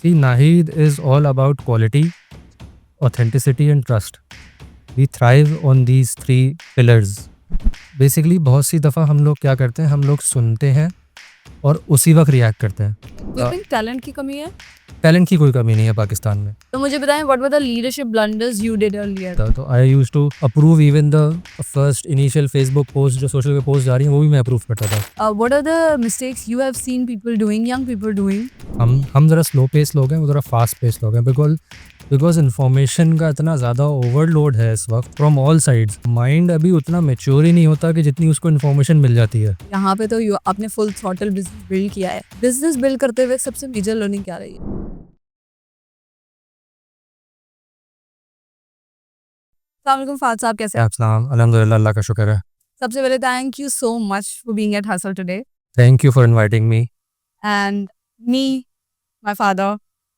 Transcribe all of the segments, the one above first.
See, Nahid is all about quality, authenticity and trust. We thrive on these three pillars. Basically बहुत सी दफ़ा हम लोग क्या करते हैं, हम लोग सुनते हैं और उसी वक्त रिएक्ट करते हैं। Do you think टैलेंट की कमी है? टैलेंट की कोई कमी नहीं है पाकिस्तान में। तो मुझे बताएं what were the leadership blunders you did earlier? तो I used to approve even the first initial Facebook post जो सोशल पे पोस्ट जा रही हैं वो भी मैं अप्रूव करता था। What are the mistakes you have seen people doing, young people doing? हम ज़रा स्लो पेस लोग हैं, वो ज़रा फास्ट पेस लोग हैं, बिकॉज इन्फॉर्मेशन का इतना ज़्यादा ओवरलोड है इस वक्त फ्रॉम ऑल साइड्स। माइंड अभी उतना मेच्योर ही नहीं होता कि जितनी उसको इन्फॉर्मेशन मिल जाती है। यहाँ पे तो आपने फुल थ्रॉटल बिजनेस बिल्ड किया है। बिजनेस बिल्ड करते हुए सबसे मेजर लर्निंग क्या रही है? अस्सलाम फाद साहब, कैसे हैं? अस्सलाम, अल्हम्दुलिल्लाह, अल्लाह का शुक्र है। सबसे पहले thank you so much for being at hustle today. Thank you for inviting me. And me, my father,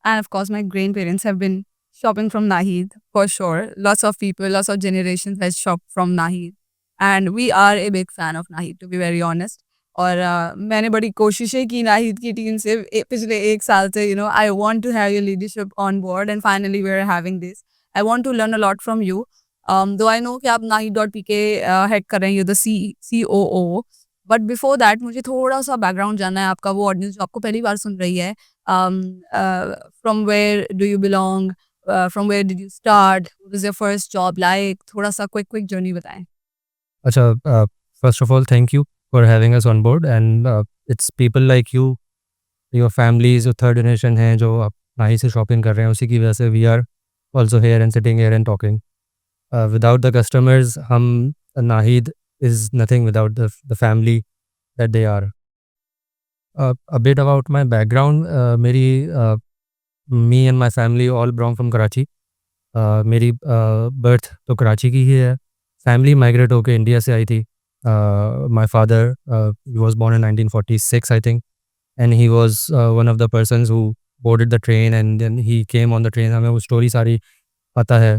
and of course my grandparents have been shopping from Nahid for sure. Lots of people, lots of generations has shopped from Nahid, and we are a big fan of Nahid, to be very honest. और मैंने बड़ी कोशिशें की नाहिद की team से पिछले 1 साल से, you know, I want to have your leadership on board and finally we are having this. I want to learn a lot from you. Though I know कि आप Nahid.pk head कर रहे हैं, you're the COO. But before that मुझे थोड़ा सा background जानना है आपका, वो ऑडियंस जो आपको पहली बार सुन रही है। From where do you belong, from where did you start, what is your first job like, थोड़ा सा क्विक जर्नी बताएं। अच्छा, first of all thank you for having us on board and it's people like you, your families जो third generation हैं जो आप नाहिद से shopping कर रहे हैं, उसी की वजह से we are also here and sitting here and talking. Without the customers हम Naheed is nothing without the family that they are. A bit about my background. Me and my family all belong from Karachi. मेरी birth तो कराची की ही है। Family migrate होके India से आई थी। My father he was born in 1946 I think, and he was one of the persons who boarded the train and then he came on the train. हमें वो story सारी पता है,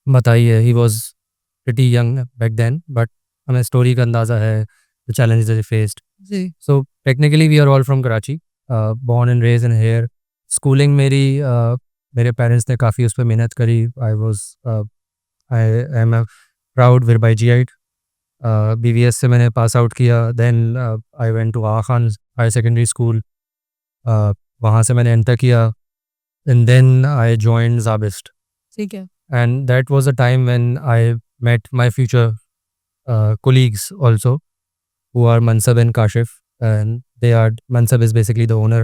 बताई है। He was pretty young back then, but हमें story का अंदाज़ा है, द चैलेंजेस दे फेस्ड। जी। So technically we are all from Karachi, born and raised in here. Schooling मेरी मेरे पेरेंट्स ने काफ़ी उस पर मेहनत करी। आई एम अ प्राउड विरबाईजीआइट। BVS से मैंने पास आउट किया। Then I went to Aga Khan higher secondary school, वहाँ से मैंने एंटर किया and then I joined SZABIST. ठीक है। And that was a time when I met my future colleagues also, who are Mansab and Kashif, and Mansab is basically the owner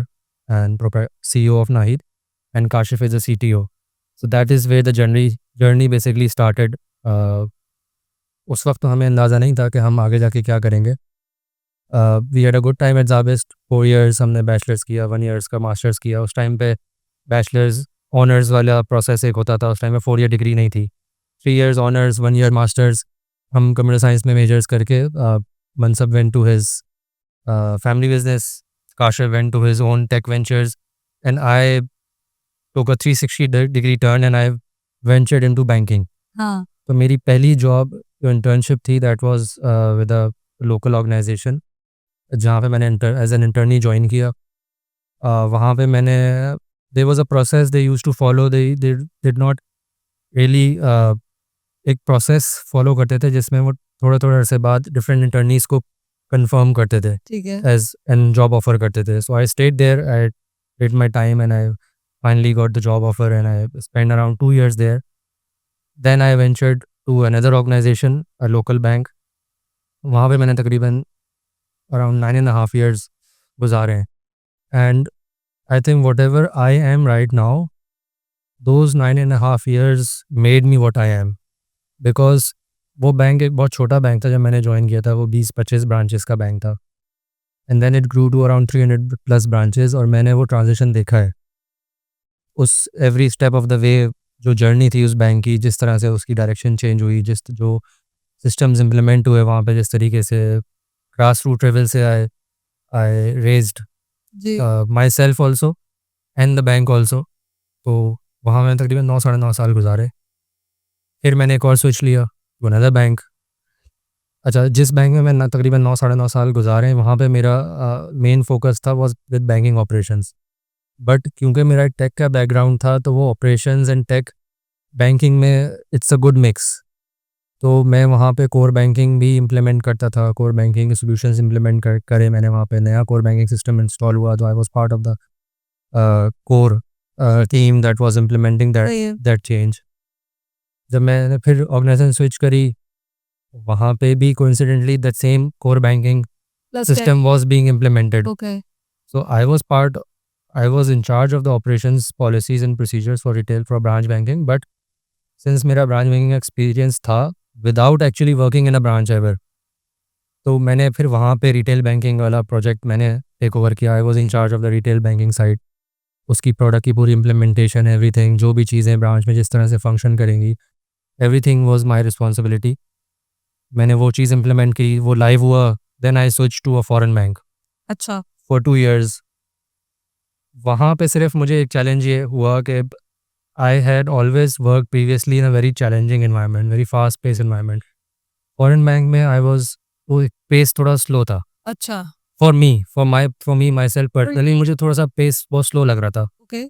and CEO of Nahid, and Kashif is the CTO. So that is where the journey basically started. उस वक्त तो हमें अंदाज़ा नहीं था कि हम आगे जाके क्या करेंगे। We had a good time at SZABIST. 4 years हमने बैचलर्स किया, 1 year का मास्टर्स किया। उस टाइम पे बैचलर्स ऑनर्स वाला प्रोसेस एक होता था, उस टाइम में 4 year डिग्री नहीं थी। 3 years ऑनर्स, 1 year मास्टर्स। हम कंप्यूटर साइंस में मेजर्स करके Mansab went to his family business, Kashif went to his own tech ventures, and I took a 360 degree turn and I ventured into banking. हाँ। तो मेरी पहली job जो इंटर्नशिप थी that was with a local organisation, जहाँ पे मैंने एज एन इंटर्नी ज्वाइन किया। वहाँ पे मैंने there was a process they used to follow, they did not really एक प्रोसेस फॉलो करते थे जिसमें वो थोड़ा अरसे बाद डिफरेंट इंटर्नीज को कंफर्म करते थे, ठीक है। एज एन जॉब ऑफर करते थे। So I stayed there, I did my time and I finally got the job offer and I spend around 2 years there. Then I ventured to another organisation, a local bank. वहाँ पे मैंने तकरीबन around 9.5 years गुजारे हैं। And I think whatever I am right now, those 9.5 years made me what I am, because वो bank एक बहुत छोटा बैंक था जब मैंने ज्वाइन किया था। वो 20-25 ब्रांचेस का बैंक था, and then it grew to around 300+ branches. और मैंने वो ट्रांजिशन देखा है, उस every step of the way जो जर्नी थी उस बैंक की, जिस तरह से उसकी डायरेक्शन चेंज हुई, जो सिस्टम्स इम्प्लीमेंट हुए वहाँ पे, जिस तरीके से ग्रास रूट लेवल से I raised myself also and the bank also. तो वहाँ मैंने तकरीबन 9-9.5 साल गुजारे। फिर मैंने एक और स्विच लिया टू अनदर बैंक। अच्छा, जिस बैंक में मैं तकरीबन 9-9.5 साल गुजारे, वहाँ पे मेरा मेन फोकस था was with banking operations. But क्योंकि मेरा टेक का बैकग्राउंड था तो वो ऑपरेशंस एंड टेक बैंकिंग में इट्स अ गुड मिक्स। तो मैं वहाँ पे कोर बैंकिंग भी इम्प्लीमेंट करता था, कोर बैंकिंग के सॉल्यूशंस इम्प्लीमेंट करे मैंने वहाँ पे। नया कोर बैंकिंग सिस्टम इंस्टॉल हुआ तो I was part of the core team that was implementing that change. जब मैंने फिर ऑर्गेनाइजेशन स्विच करी, वहाँ पे भी coincidentally the same core banking system was being implemented. Okay. So I was in charge of the operations policies and procedures for retail for branch banking. But since मेरा branch banking experience था without actually working in a branch ever, तो मैंने फिर वहाँ पे retail banking वाला project मैंने take over किया। I was in charge of the retail banking side, उसकी प्रोडक्ट की पूरी इम्प्लीमेंटेशन, एवरीथिंग, जो भी चीज़ें ब्रांच में जिस तरह से फंक्शन करेंगी, एवरीथिंग वाज माय रिस्पॉन्सिबिलिटी। मैंने वो चीज़ इम्प्लीमेंट की, वो लाइव हुआ। Then I switch to a foreign bank अच्छा। For 2 years। वहाँ पे सिर्फ मुझे एक चैलेंज ये हुआ कि I had always work previously in a very challenging environment, very fast pace environment. Foreign bank में आई वाज, वो पेस थोड़ा स्लो था अच्छा। For me myself personally. मुझे थोड़ा सा पेस बहुत स्लो लग रहा था okay.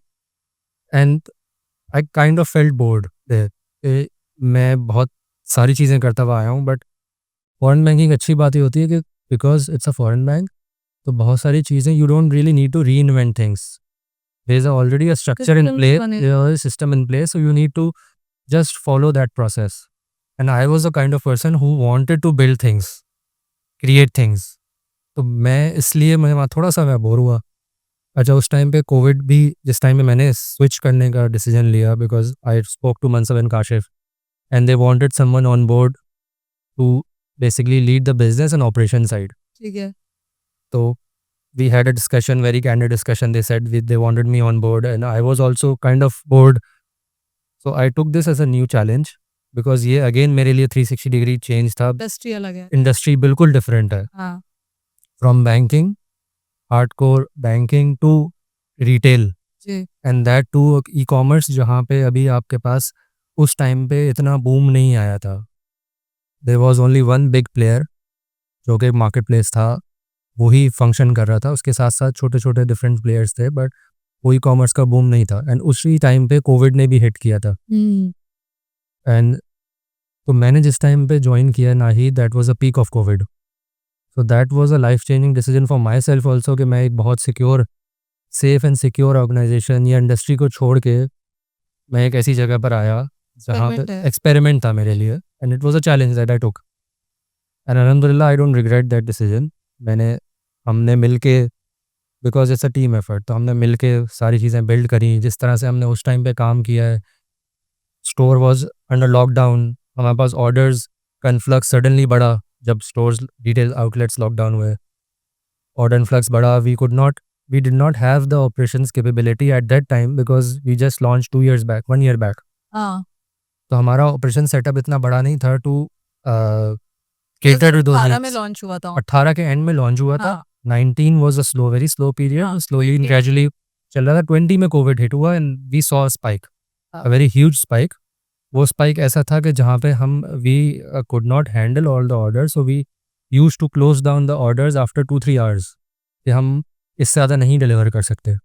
And I kind of felt bored there. मैं बहुत सारी चीज़ें करता हुआ आया हूँ, बट फॉरेन बैंकिंग अच्छी बात ये होती है कि because it's a foreign bank, तो बहुत सारी चीज़ें you don't really need to reinvent things. There is already a structure in Systems place, बने। System in place, so you need to just follow that process. And I was the kind of person who wanted to build things, create things. तो मैं इसलिए मैं वहाँ थोड़ा सा मैं bore हुआ। अच्छा, उस टाइम पे कोविड भी, जिस टाइम पे मैंने स्विच करने का डिसीजन लिया, because I spoke to Mansab and Kashif and they wanted someone on board to basically lead the business and operation side. ठीक है। तो we had a discussion, very candid discussion. They said they wanted me on board and I was also kind of bored. So I took this as a new challenge because ये again मेरे लिए 360 degree change था। Industry अलग है। Industry बिल्कुल different है, हाँ। From banking, hardcore banking to retail, जी। And that too e commerce, जहाँ पे अभी आपके पास उस टाइम पे इतना बूम नहीं आया था। There was only one big player जो कि मार्केट प्लेस था, वही फंक्शन कर रहा था। उसके साथ साथ छोटे छोटे डिफरेंट प्लेयर्स थे, बट वो ई कॉमर्स का बूम नहीं था। एंड उसी टाइम पे कोविड ने भी हिट किया था। एंड तो मैंने जिस टाइम पे ज्वाइन किया Naheed, that was a peak of covid. So that was a life changing decision for myself also, कि मैं एक बहुत secure, safe and secure organisation या इंडस्ट्री को छोड़ के मैं एक ऐसी जगह पर आया जहाँ पे Experiment है। एक्सपेरिमेंट था मेरे लिए, and it was a challenge that I took and अल्हम्दुलिल्लाह I don't regret that decision. हमने मिल के, because it's a team effort, तो हमने मिल के सारी चीज़ें बिल्ड करी। जिस तरह से हमने उस टाइम पे काम किया है, स्टोर वाज अंडर लॉकडाउन, हमारे पास ऑर्डर्स का इन्फ्लक्स सडनली बढ़ा जब स्टोर्स, रिटेल आउटलेट्स लॉकडाउन हुए, ऑर्डर इन्फ्लक्स बढ़ा। We did not have the operations capability at that time because we just launch 2 years back, 1 year back. हाँ। तो हमारा ऑपरेशन सेटअप इतना बड़ा नहीं था टू केटर टू दोज 18 में नीड्स। लॉन्च हुआ था। 18 के एंड में लॉन्च हुआ था। हाँ। 19 was a slow, very slow period, हाँ, स्लोली okay. ग्रेजुअली चल रहा था। 20 में कोविड हिट हुआ एंड वी सॉ स्पाइक, हाँ। A very huge spike. वो स्पाइक ऐसा था कि जहाँ पे हम we could not handle all the orders, so we used to close down the orders after 2-3 hours, कि हम इससे ज़्यादा नहीं डिलीवर कर सकते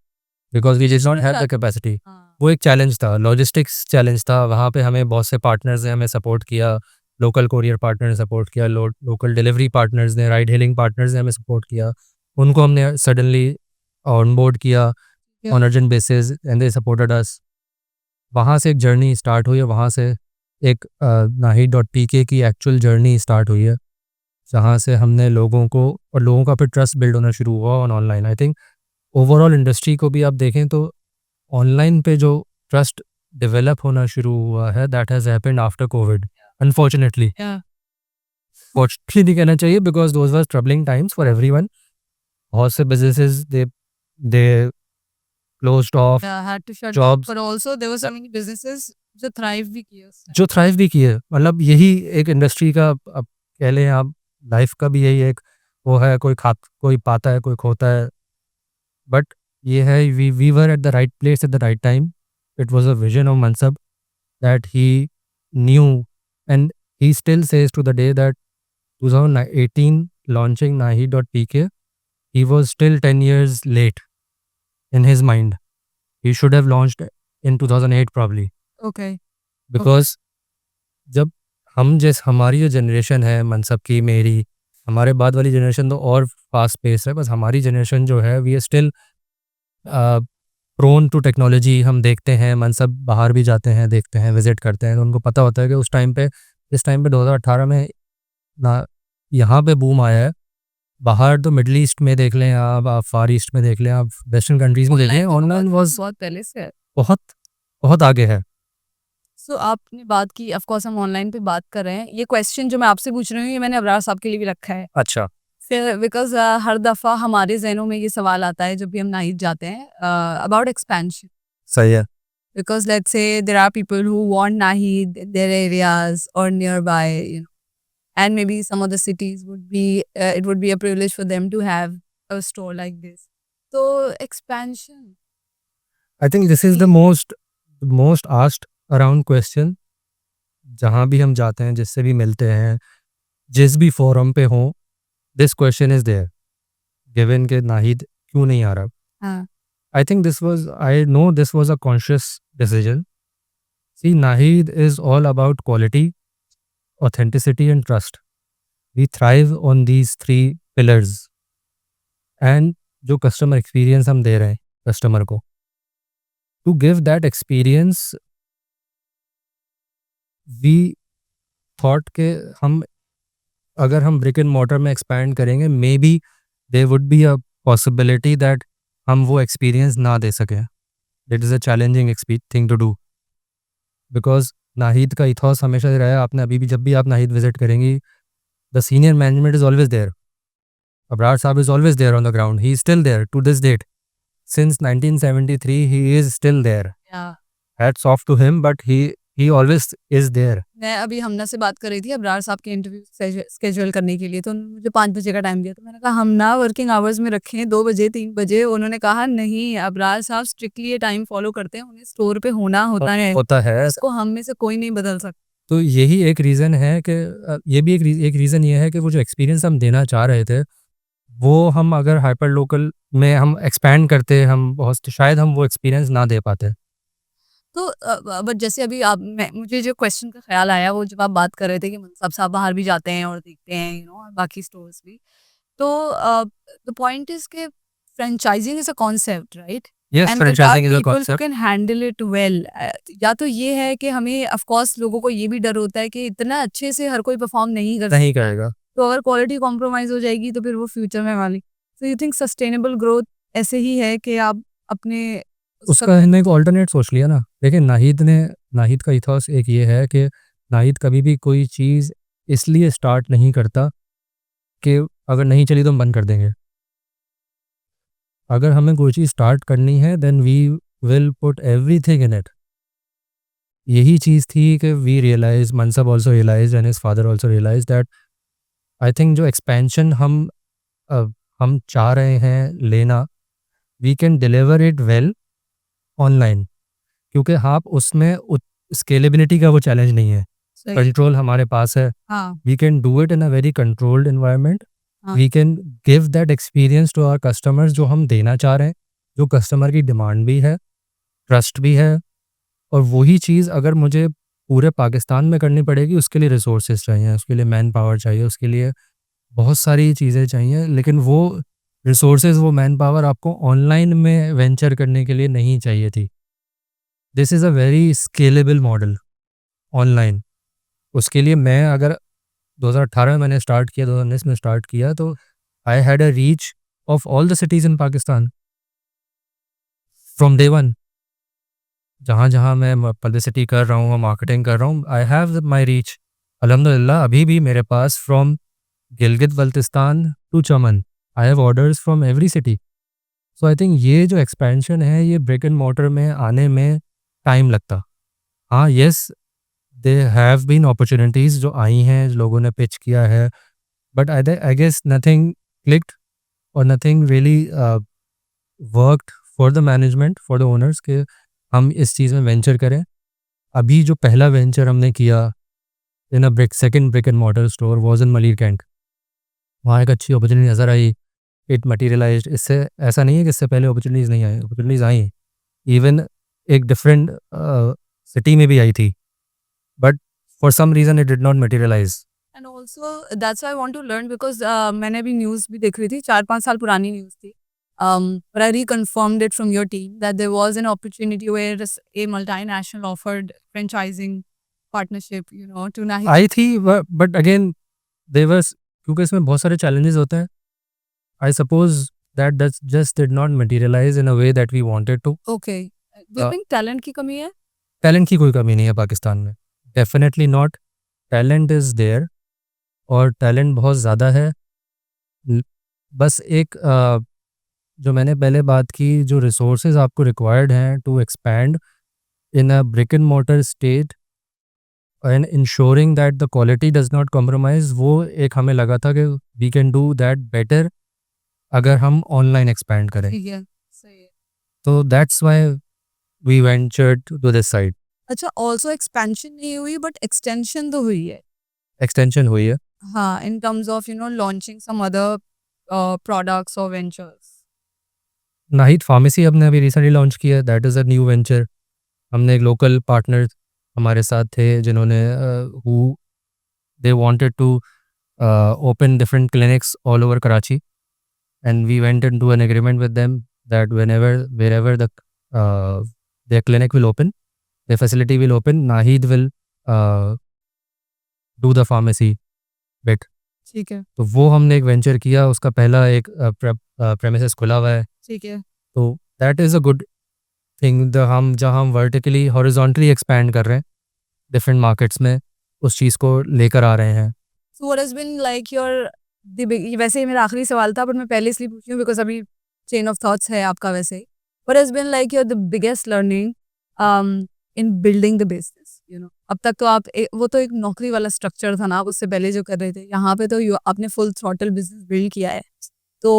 because we did not have the capacity. हाँ। वो एक चैलेंज था, लॉजिस्टिक्स चैलेंज था। वहाँ पे हमें बहुत से पार्टनर्स ने हमें सपोर्ट किया, लोकल कोरियर पार्टनर ने सपोर्ट किया, लोकल डिलीवरी पार्टनर्स ने, राइड हेलिंग पार्टनर्स ने हमें सपोर्ट किया। उनको हमने सडनली ऑन बोर्ड किया on urgent basis and they supported us. वहाँ से एक जर्नी स्टार्ट हुई है, वहाँ से एक nahi.pk की एक्चुअल जर्नी स्टार्ट हुई है, जहाँ से हमने लोगों को और लोगों का फिर ट्रस्ट बिल्ड होना शुरू हुआ on online. I think overall industry को भी आप देखें तो ऑनलाइन पे जो ट्रस्ट डेवलप होना शुरू हुआ है, that has happened after Covid, unfortunately. Yeah. Fortunately नहीं कहना चाहिए because those were troubling times for everyone. बहुत से businesses they closed of, Yeah, had to shut down. Jobs But also there were so many businesses जो thrive भी किए उस time. जो थ्राइव भी किए। मतलब यही एक इंडस्ट्री का, अब कह लें आप, लाइफ का भी यही एक वो है, कोई पाता है, कोई खोता है। बट ये है, we were at the right place at the right time. It was a vision of Mansab that he knew, and he still says to the day that 2018 launching nahi.pk, he was still 10 years late in his mind. He should have launched in 2008 probably. Okay. Because जब हमारी जो generation है मनसब की, मेरी, हमारे बाद वाली generation तो और फास्ट पेस है, बस हमारी जनरेशन जो है we are still prone to technology. हम देखते हैं, मनसब बाहर भी जाते हैं, देखते हैं, विजिट करते हैं, तो उनको पता होता है कि उस टाइम पे 2018 में ना यहाँ पे बूम आया है. बाहर तो मिडल ईस्ट में देख लें आप फार ईस्ट में देख लें, आप वेस्टर्न कंट्रीज़ में देख लें, ऑनलाइन वॉज बहुत पहले से है. बहुत बहुत आगे है. सो आपने बात की, ऑफ कोर्स हम ऑनलाइन पे बात कर रहे हैं. ये क्वेश्चन जो मैं आपसे पूछ रही हूँ ये मैंने अबरार साहब के लिए भी रखा है. अच्छा. फिर बिकॉज हर दफ़ा हमारे जहनों में ये सवाल आता है जब भी हम नाहिद जाते हैं अबाउट एक्सपेंशन. सही है. Because let's say there are people who want Nahid in their areas or nearby, you know, and maybe some of the cities would be, it would be a privilege for them to have a store like this. So expansion. I think this is the most asked around question. जहाँ भी हम जाते हैं, जिससे भी मिलते हैं, जिस भी फोरम पे हों, this question is there given के नाहिद क्यों नहीं आ रहा. हाँ. I think I know this was a conscious decision. See, Nahid is all about quality, authenticity and trust. We thrive on these three pillars. And जो customer experience हम दे रहे हैं customer को, to give that experience, we thought के अगर हम brick and mortar में expand करेंगे, maybe there would be a possibility that हम वो एक्सपीरियंस ना दे सकें. It is a challenging thing to do, because Naheed का इथॉस हमेशा से रहा है. आपने अभी भी, जब भी आप नाहिद विजिट करेंगी, the senior management is always there. Abrar साहब is always there on the ground. He is still there to this date. Since 1973 he is still there. Yeah. Hats off to him, but he always is there. मैं अभी हमना से बात कर रही थी अबरार साहब के इंटरव्यू स्केड्यूल करने के लिए, तो उन्होंने मुझे 5 बजे का टाइम दिया. तो मैंने कहा हम ना वर्किंग आवर्स में रखें 2 बजे 3 बजे. उन्होंने कहा नहीं, अबरार साहब स्ट्रिक्टली ये टाइम फॉलो करते हैं, उन्हें स्टोर पे होना होता है, उसको हम में से कोई नहीं बदल सकता. तो यही एक रीज़न है कि ये भी एक रीज़न ये है कि वो जो एक्सपीरियंस हम देना चाह रहे थे, वो हम अगर हाइपर लोकल में हम एक्सपैंड करते, हम बहुत शायद हम वो एक्सपीरियंस ना दे पाते. तो बट जैसे अभी मुझे जो क्वेश्चन का ख्याल आया वो जब आप बात कर रहे थे कि मनसब साहब बाहर भी जाते हैं और देखते हैं, यू नो, और बाकी स्टोर्स भी. तो द पॉइंट इज के franchising is a concept, right? Yes, franchising is a people concept. Can handle it well. या तो ये है कि हमें ऑफ कोर्स लोगों को ये भी डर होता है कि इतना अच्छे से हर कोई परफॉर्म नहीं करेगा. तो अगर क्वालिटी कॉम्प्रोमाइज हो जाएगी तो फिर वो फ्यूचर में वाली. So you think sustainable growth ऐसे ही है कि आप अपने उसका हमने एक ऑल्टरनेट सोच लिया ना. देखिए, नाहिद का इथॉस एक ये है कि नाहिद कभी भी कोई चीज़ इसलिए स्टार्ट नहीं करता कि अगर नहीं चली तो हम बंद कर देंगे. अगर हमें कोई चीज़ स्टार्ट करनी है then we will put everything in it. यही चीज़ थी कि we realise, Mansab also realise and his father also realise that I think जो एक्सपेंशन हम चाह रहे हैं लेना, we can deliver it well online. क्योंकि आप उसमें स्केलेबिलिटी का वो चैलेंज नहीं है. कंट्रोल हमारे पास है. We can do it in a very controlled environment. We can give that experience to our customers जो हम देना चाह रहे हैं, जो कस्टमर की डिमांड भी है, ट्रस्ट भी है. और वही चीज़ अगर मुझे पूरे पाकिस्तान में करनी पड़ेगी, उसके लिए रिसोर्सेज चाहिए, उसके लिए मैन पावर चाहिए, उसके लिए बहुत सारी चीज़ें चाहिए. लेकिन वो रिसोर्सेज, वो मैन पावर आपको ऑनलाइन में वेंचर करने के लिए नहीं चाहिए थी. This is a very scalable model online. उसके लिए मैं अगर 2018 में मैंने स्टार्ट किया, 2019 में स्टार्ट किया, तो I had a reach of all the cities in Pakistan from day one. जहाँ जहाँ मैं पब्लिसिटी कर रहा हूँ, मार्केटिंग कर रहा हूँ, आई हैव माई रीच. अल्हम्दुलिल्लाह अभी भी मेरे पास from Gilgit Baltistan to Chaman I have orders from every city. So I think ये जो एक्सपेंशन है, ये ब्रिक एंड मोटर में आने में टाइम लगता. हाँ, yes, they have been opportunities जो आई हैं, लोगों ने पिच किया है, but I guess nothing clicked और nothing really worked for the management, for the owners के हम इस चीज़ में वेंचर करें. अभी जो पहला वेंचर हमने किया in a second brick and mortar store was in Malir cantt. वहाँ एक अच्छी अपॉर्चुनिटी नज़र आई, इट मटीरियलाइज्ड. इससे ऐसा नहीं है कि इससे पहले अपॉर्चुनिटीज़ नहीं आई, अपॉर्चुनिटीज़ आई, इवन एक डिफरेंट सिटी में भी आई थी, but for some reason it did not materialise. And also that's I want to learn because मैंने अभी न्यूज़ भी देख रही थी, 4-5 साल पुरानी न्यूज़ थी, but I reconfirmed it from your team that there was an opportunity where a multinational offered franchising partnership, you know, to Nahi. आई थी, बट अगेन देवर, क्योंकि इसमें बहुत सारे चैलेंजेस होते हैं, I suppose that just did not materialise in a way that we wanted to. Okay. Do you think talent की कमी है? टैलेंट की कोई कमी नहीं है पाकिस्तान में, definitely not. Talent is there और टैलेंट बहुत ज़्यादा है। बस एक जो मैंने पहले बात की, जो रिसोर्सेज आपको रिक्वायर्ड हैं to expand in a brick and mortar state and ensuring that the quality does not compromise, वो एक हमें लगा था कि we can do that better अगर हम ऑनलाइन एक्सपैंड करें। ठीक है, सही है। तो that's why we ventured to this side. अच्छा, ऑल्सो एक्सपेंशन नहीं हुई बट एक्सटेंशन तो हुई है। एक्सटेंशन हुई है। हाँ, in terms of, you know, launching some other products or ventures. Naheed pharmacy हमने अभी रिसेंटली लॉन्च किया, that is a new venture. हमने एक लोकल पार्टनर हमारे साथ थे जिन्होंने who they wanted to open different clinics all over Karachi, and we went into an agreement with them that wherever their clinic will open, their facility will open, Nahid will do the pharmacy bit. ठीक है, तो वो हमने एक venture किया, उसका पहला एक प्रेमिसेस खुला हुआ है। ठीक है। तो that is a good thing. हम जहाँ हम वर्टिकली हॉरिजॉन्टली एक्सपैंड कर रहे हैं डिफरेंट मार्केट्स में, उस चीज़ को लेकर आ रहे हैं। So what has been like your वैसे ही मेरा आखिरी सवाल था, बट मैं पहले इसलिए पूछी हूँ बिकॉज अभी चेन ऑफ थॉट्स है आपका वैसे ही। What has been like your the biggest learning in building the business, you know? अब तक तो आप वो तो एक नौकरी वाला स्ट्रक्चर था ना, आप उससे पहले जो कर रहे थे, यहाँ पे तो आपने फुल थ्रॉटल बिजनेस बिल्ड किया है। तो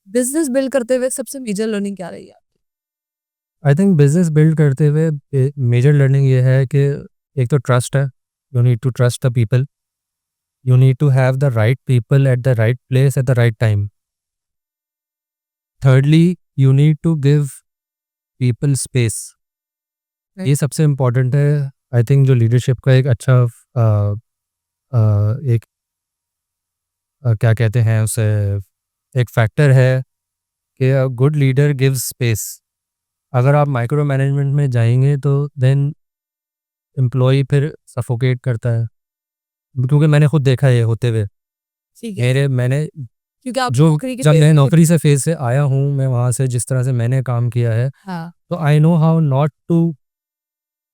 बिजनेस बिल्ड करते हुए सबसे मेजर लर्निंग क्या रही है? आई थिंक बिजनेस बिल्ड करते हुए मेजर लर्निंग ये है कि एक तो ट्रस्ट है, you need to trust the people, you need to have the right people at the right place at the right time. Thirdly, you need to give people space. ये सबसे important है। आई think जो leadership का एक अच्छा एक क्या कहते हैं उसे, एक फैक्टर है कि a good leader gives space. अगर आप माइक्रो मैनेजमेंट में जाएंगे तो देन एम्प्लॉई फिर सफोकेट करता है, क्योंकि मैंने खुद देखा है ये होते हुए। ठीक है, मैंने क्योंकि आप जो नौकरी के जब phase मैं से- नौकरी से फेज से आया हूँ, मैं वहाँ से जिस तरह से मैंने काम किया है, हाँ, तो I know how not to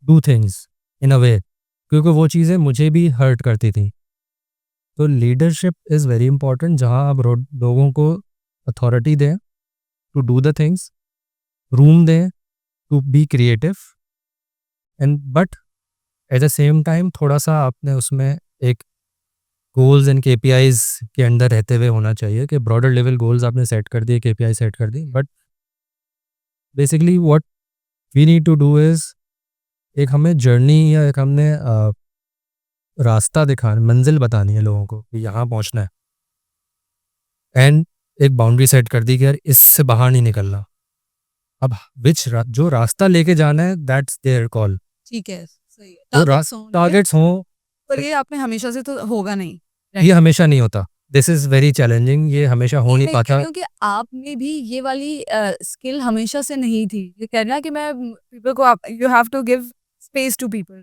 do things in a way, क्योंकि वो चीज़ें मुझे भी हर्ट करती थी। तो लीडरशिप इज़ वेरी इंपॉर्टेंट, जहाँ आप लोगों को अथॉरिटी दें to do the things, room दें to be creative, and but at the same time थोड़ा सा आपने उसमें एक गोल्स एंड केपीआईज के अंदर रहते हुए होना चाहिए कि ब्रॉडर लेवल गोल्स आपने सेट कर दिए, केपीआई सेट कर दी, but basically what we need to do is, एक हमें जर्नी या एक हमने रास्ता दिखाना, मंजिल बतानी है लोगों को कि यहाँ पहुँचना है, एंड एक बाउंड्री सेट कर दी कि यार इससे बाहर नहीं निकलना। अब जो रास्ता लेके जाना है, दैट्स देयर कॉल। ठीक है, सही है। वो Targets होंगे, टारगेट्स हों, पर ये आपने हमेशा से तो होगा नहीं। ये हमेशा नहीं होता। दिस इज़ वेरी चैलेंजिंग, ये हमेशा हो नहीं मैं पाता। क्योंकि आप में भी ये वाली स्किल हमेशा से नहीं थी। ये कह रहा कि मैं पीपल को, आप you have to give space to people,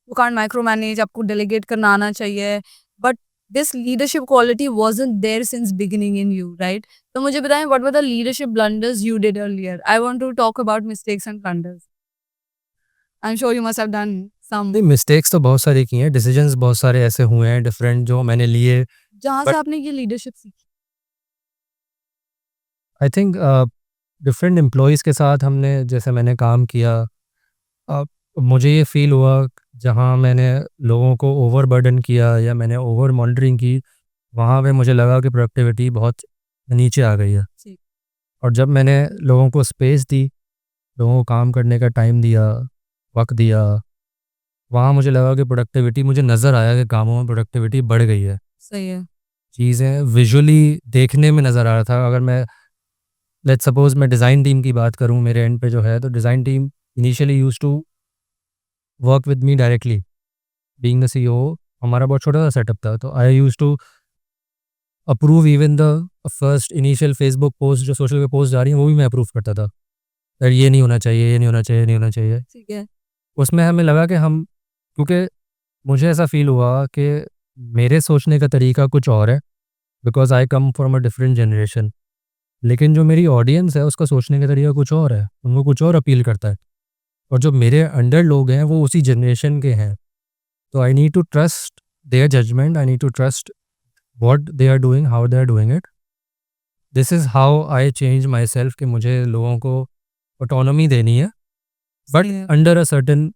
you can't micromanage, आपको डेलीगेट करना आना चाहिए, but this leadership quality wasn't there since beginning in you, right? तो मुझे बताएं, what were the leadership blunders you did earlier? I want to talk about mistakes and blunders. I am sure you must have done some. नहीं, mistakes तो बहुत सारी की हैं, decisions बहुत सारे ऐसे हुए हैं डिफरेंट जो मैंने लिए। जहाँ But- से आपने ये लीडरशिप सीखी। आई थिंक डिफरेंट एम्प्लॉयज़ के साथ हमने, जैसे मैंने काम किया, मुझे ये फील हुआ जहाँ मैंने लोगों को ओवर बर्डन किया या मैंने ओवर मॉनिटरिंग की, वहाँ पे मुझे लगा कि प्रोडक्टिविटी बहुत नीचे आ गई है। ठीक। और जब मैंने लोगों को स्पेस दी, लोगों को काम करने का टाइम दिया, वक्त दिया, वहाँ मुझे लगा कि प्रोडक्टिविटी, मुझे नज़र आया कि कामों में प्रोडक्टिविटी बढ़ गई है। सही है। चीज़ें विजुअली देखने में नज़र आ रहा था। अगर मैं लेट्स सपोज मैं डिज़ाइन टीम की बात करूँ, मेरे एंड पे जो है, तो design team initially used to work with me directly. Being the CEO, हमारा बहुत छोटा सा सेटअप था, तो I used to approve even the first initial Facebook post, जो सोशल पे पोस्ट जा रही हैं, वो भी मैं अप्रूव करता था। दैट ये नहीं होना चाहिए, ये नहीं होना चाहिए, ये नहीं होना चाहिए। ठीक है। उसमें हमें लगा कि हम, क्योंकि मुझे ऐसा फ़ील हुआ कि मेरे सोचने का तरीका कुछ और है, because I come from a different generation. लेकिन जो मेरी ऑडियंस है, उसका सोचने का तरीका कुछ और है, उनको कुछ और अपील करता है, और जो मेरे अंडर लोग हैं, वो उसी जनरेशन के हैं। तो I need to trust their judgement, I need to trust what they are doing, how they are doing it. This is how I change myself, कि मुझे लोगों को ऑटोनॉमी देनी है, बट सही है। Under a certain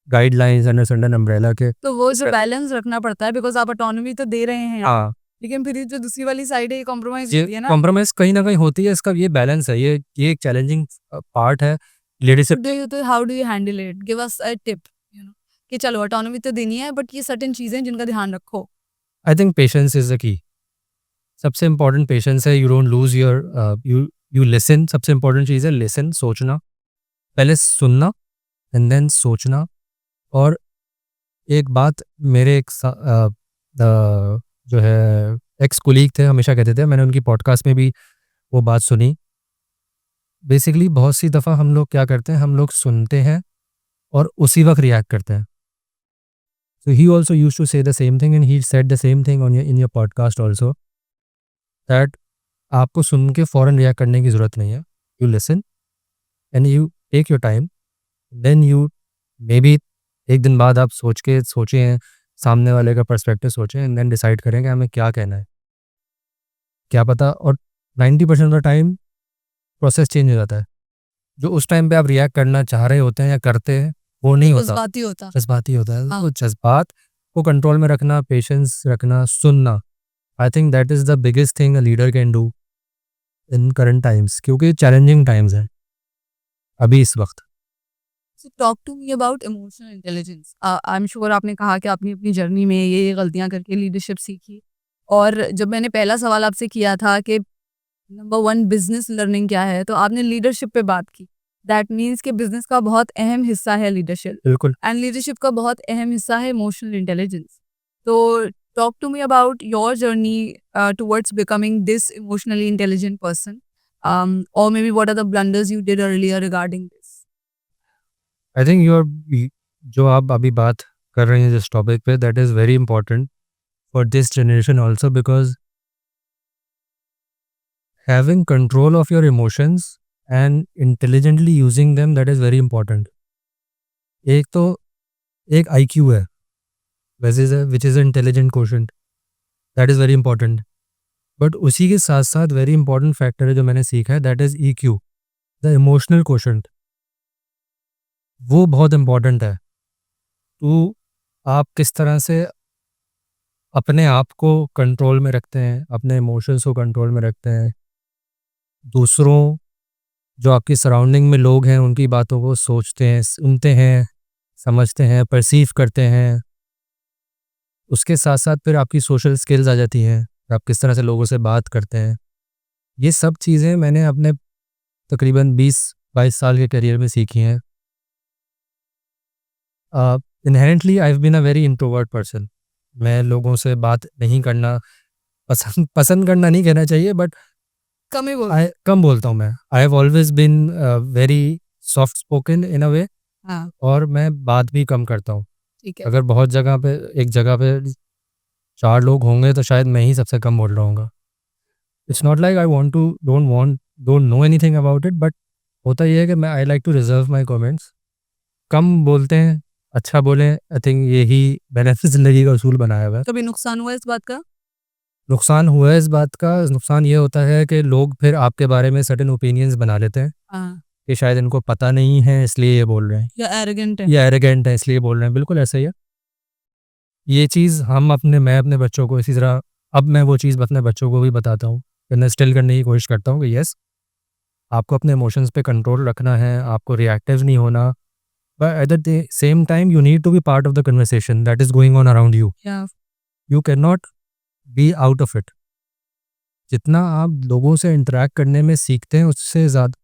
guidelines, under certain umbrella के। तो वो जो बैलेंस रखना पड़ता है, बिकॉज़ आप ऑटोनॉमी तो दे रहे हैं यहाँ, हाँ, लेकिन फिर ये जो दूसरी वाली साइड है, ये कॉम्प्रोमाइज़ ये होती है ना। कॉम्प्रोमाइज़ कहीं न कहीं होती है, इसका ये बैलेंस है, ये एक चैलेंजिंग पार्ट है leadership. How do you handle it? Give us a tip, कि चलो ऑटोनॉमी तो देनी है, बट ये सर्टेन चीज़ें हैं जिनका ध्यान रखो। I think patience is the key. सबसे इम्पोर्टेंट पेशेंस है, you don't lose your you listen. सबसे इम्पोर्टेंट चीज़ है लिसन, सोचना। पहले सुनना एंड देन सोचना। और एक बात, मेरे एक जो है एक्स कोलीग थे, हमेशा कहते थे, मैंने उनकी पॉडकास्ट में भी वो बात सुनी। बेसिकली बहुत सी दफ़ा हम लोग क्या करते हैं, हम लोग सुनते हैं और उसी वक्त रिएक्ट करते हैं। So he also used to say the same thing, and he said the same thing on in your podcast also, that आपको सुन के फ़ौरन रिएक्ट करने की ज़रूरत नहीं है। You listen and you take your time, then you may be एक दिन बाद आप सोचें, सामने वाले का पर्सपेक्टिव सोचें, एंड देन डिसाइड करें कि हमें क्या कहना है। क्या पता, और 90% of the time process change हो जाता है। जो उस टाइम पे आप रिएक्ट करना चाह रहे होते हैं या करते हैं, वो नहीं होता, जज्बाती होता। जज्बाती होता है। हाँ। तो जज्बात को कंट्रोल में रखना, पेशेंस रखना, सुनना, I think that is the biggest thing a leader can do in current times, क्योंकि चैलेंजिंग टाइम्स हैं अभी इस वक्त। So talk to me about emotional intelligence. I am sure आपने कहा कि आपने अपनी जर्नी में ये गलतियां करके लीडरशिप सीखी, और जब मैंने पहला सवाल आपसे किया था कि नंबर 1 बिजनेस लर्निंग क्या है, तो आपने लीडरशिप पे बात की। दैट मीन्स कि बिजनेस का बहुत अहम हिस्सा है लीडरशिप, बिल्कुल। एंड लीडरशिप का बहुत अहम हिस्सा है इमोशनल इंटेलिजेंस। तो talk to me about your journey towards becoming this emotionally intelligent person, और maybe what are the blunders you did earlier regarding this. I think your जो आप अभी बात कर रहे हैं जिस टॉपिक पे, that is very important for this generation also, because having control of your emotions and intelligently using them, that is very important. एक तो एक IQ है, वैसे which is intelligent quotient, that is very important. But उसी के साथ साथ very important factor है जो मैंने सीखा है, that is EQ, the emotional quotient. वो बहुत इम्पॉर्टेंट है। तो आप किस तरह से अपने आप को कंट्रोल में रखते हैं, अपने इमोशंस को कंट्रोल में रखते हैं, दूसरों, जो आपकी सराउंडिंग में लोग हैं, उनकी बातों को सोचते हैं, सुनते हैं, समझते हैं, परसीव करते हैं। उसके साथ साथ फिर आपकी सोशल स्किल्स आ जाती हैं, आप किस तरह से लोगों से बात करते हैं। ये सब चीज़ें मैंने अपने तकरीबन 20-22 साल के करियर में सीखी हैं। Inherently I have been a very introvert person. मैं लोगों से बात नहीं करना पसंद करना नहीं कहना चाहिए, बट कम ही बोल। कम बोलता हूँ मैं। I have always been very soft spoken in a way, हाँ, और मैं बात भी कम करता हूँ। ठीक है। अगर बहुत जगह पे, एक जगह पे 4 लोग होंगे, तो शायद मैं ही सबसे कम बोल रहा हूँगा। It's not like I want to don't know anything about it, but होता ये है कि मैं I like to reserve my comments. कम बोलते हैं, अच्छा बोलें। आई थिंक यही मैंने अपनी ज़िंदगी का उसूल बनाया हुआ है। कभी नुकसान हुआ इस बात का? नुकसान हुआ है इस बात का, नुकसान ये होता है कि लोग फिर आपके बारे में सर्टेन ओपिनियंस बना लेते हैं हाँ, कि शायद इनको पता नहीं है इसलिए ये बोल रहे हैं, या एरोगेंट है। या एरोगेंट है इसलिए बोल रहे हैं। बिल्कुल ऐसा ही है। ये चीज़ मैं अपने बच्चों को इसी तरह, अब मैं वो चीज़ अपने बच्चों को भी बताता हूँ, इंस्टिल करने की कोशिश करता हूँ कि यस, आपको अपने इमोशंस पे कंट्रोल रखना है, आपको रिएक्टिव नहीं होना, but at the same time you need to be part of the conversation that is going on around you. या you can not be out of it. जितना आप लोगों से इंटरेक्ट करने में सीखते हैं उससे ज़्यादा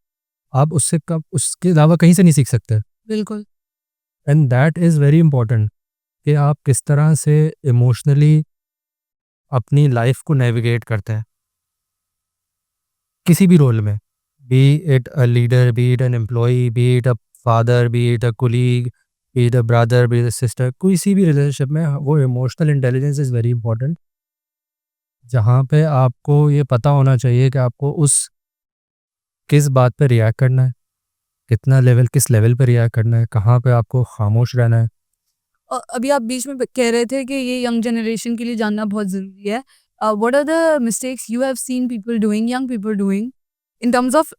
आप उसके अलावा कहीं से नहीं सीख सकते। बिल्कुल। And that is very important कि आप किस तरह से इमोशनली अपनी लाइफ को नेविगेट करते हैं किसी भी रोल में, B it a leader, B it an employee, B it a father, B it a colleague, B it a brother, B it a sister, किसी भी रिलेशनशिप में वो emotional intelligence is very important, जहाँ पे आपको ये पता होना चाहिए कि आपको उस किस बात पे रिएक्ट करना है, किस लेवल पे रिएक्ट करना है, कहाँ पे आपको खामोश रहना है। अभी आप बीच में कह रहे थे कि ये यंग जनरेशन के लिए जानना बहुत ज़रूरी है। What are the mistakes you have seen people doing, young people doing in terms of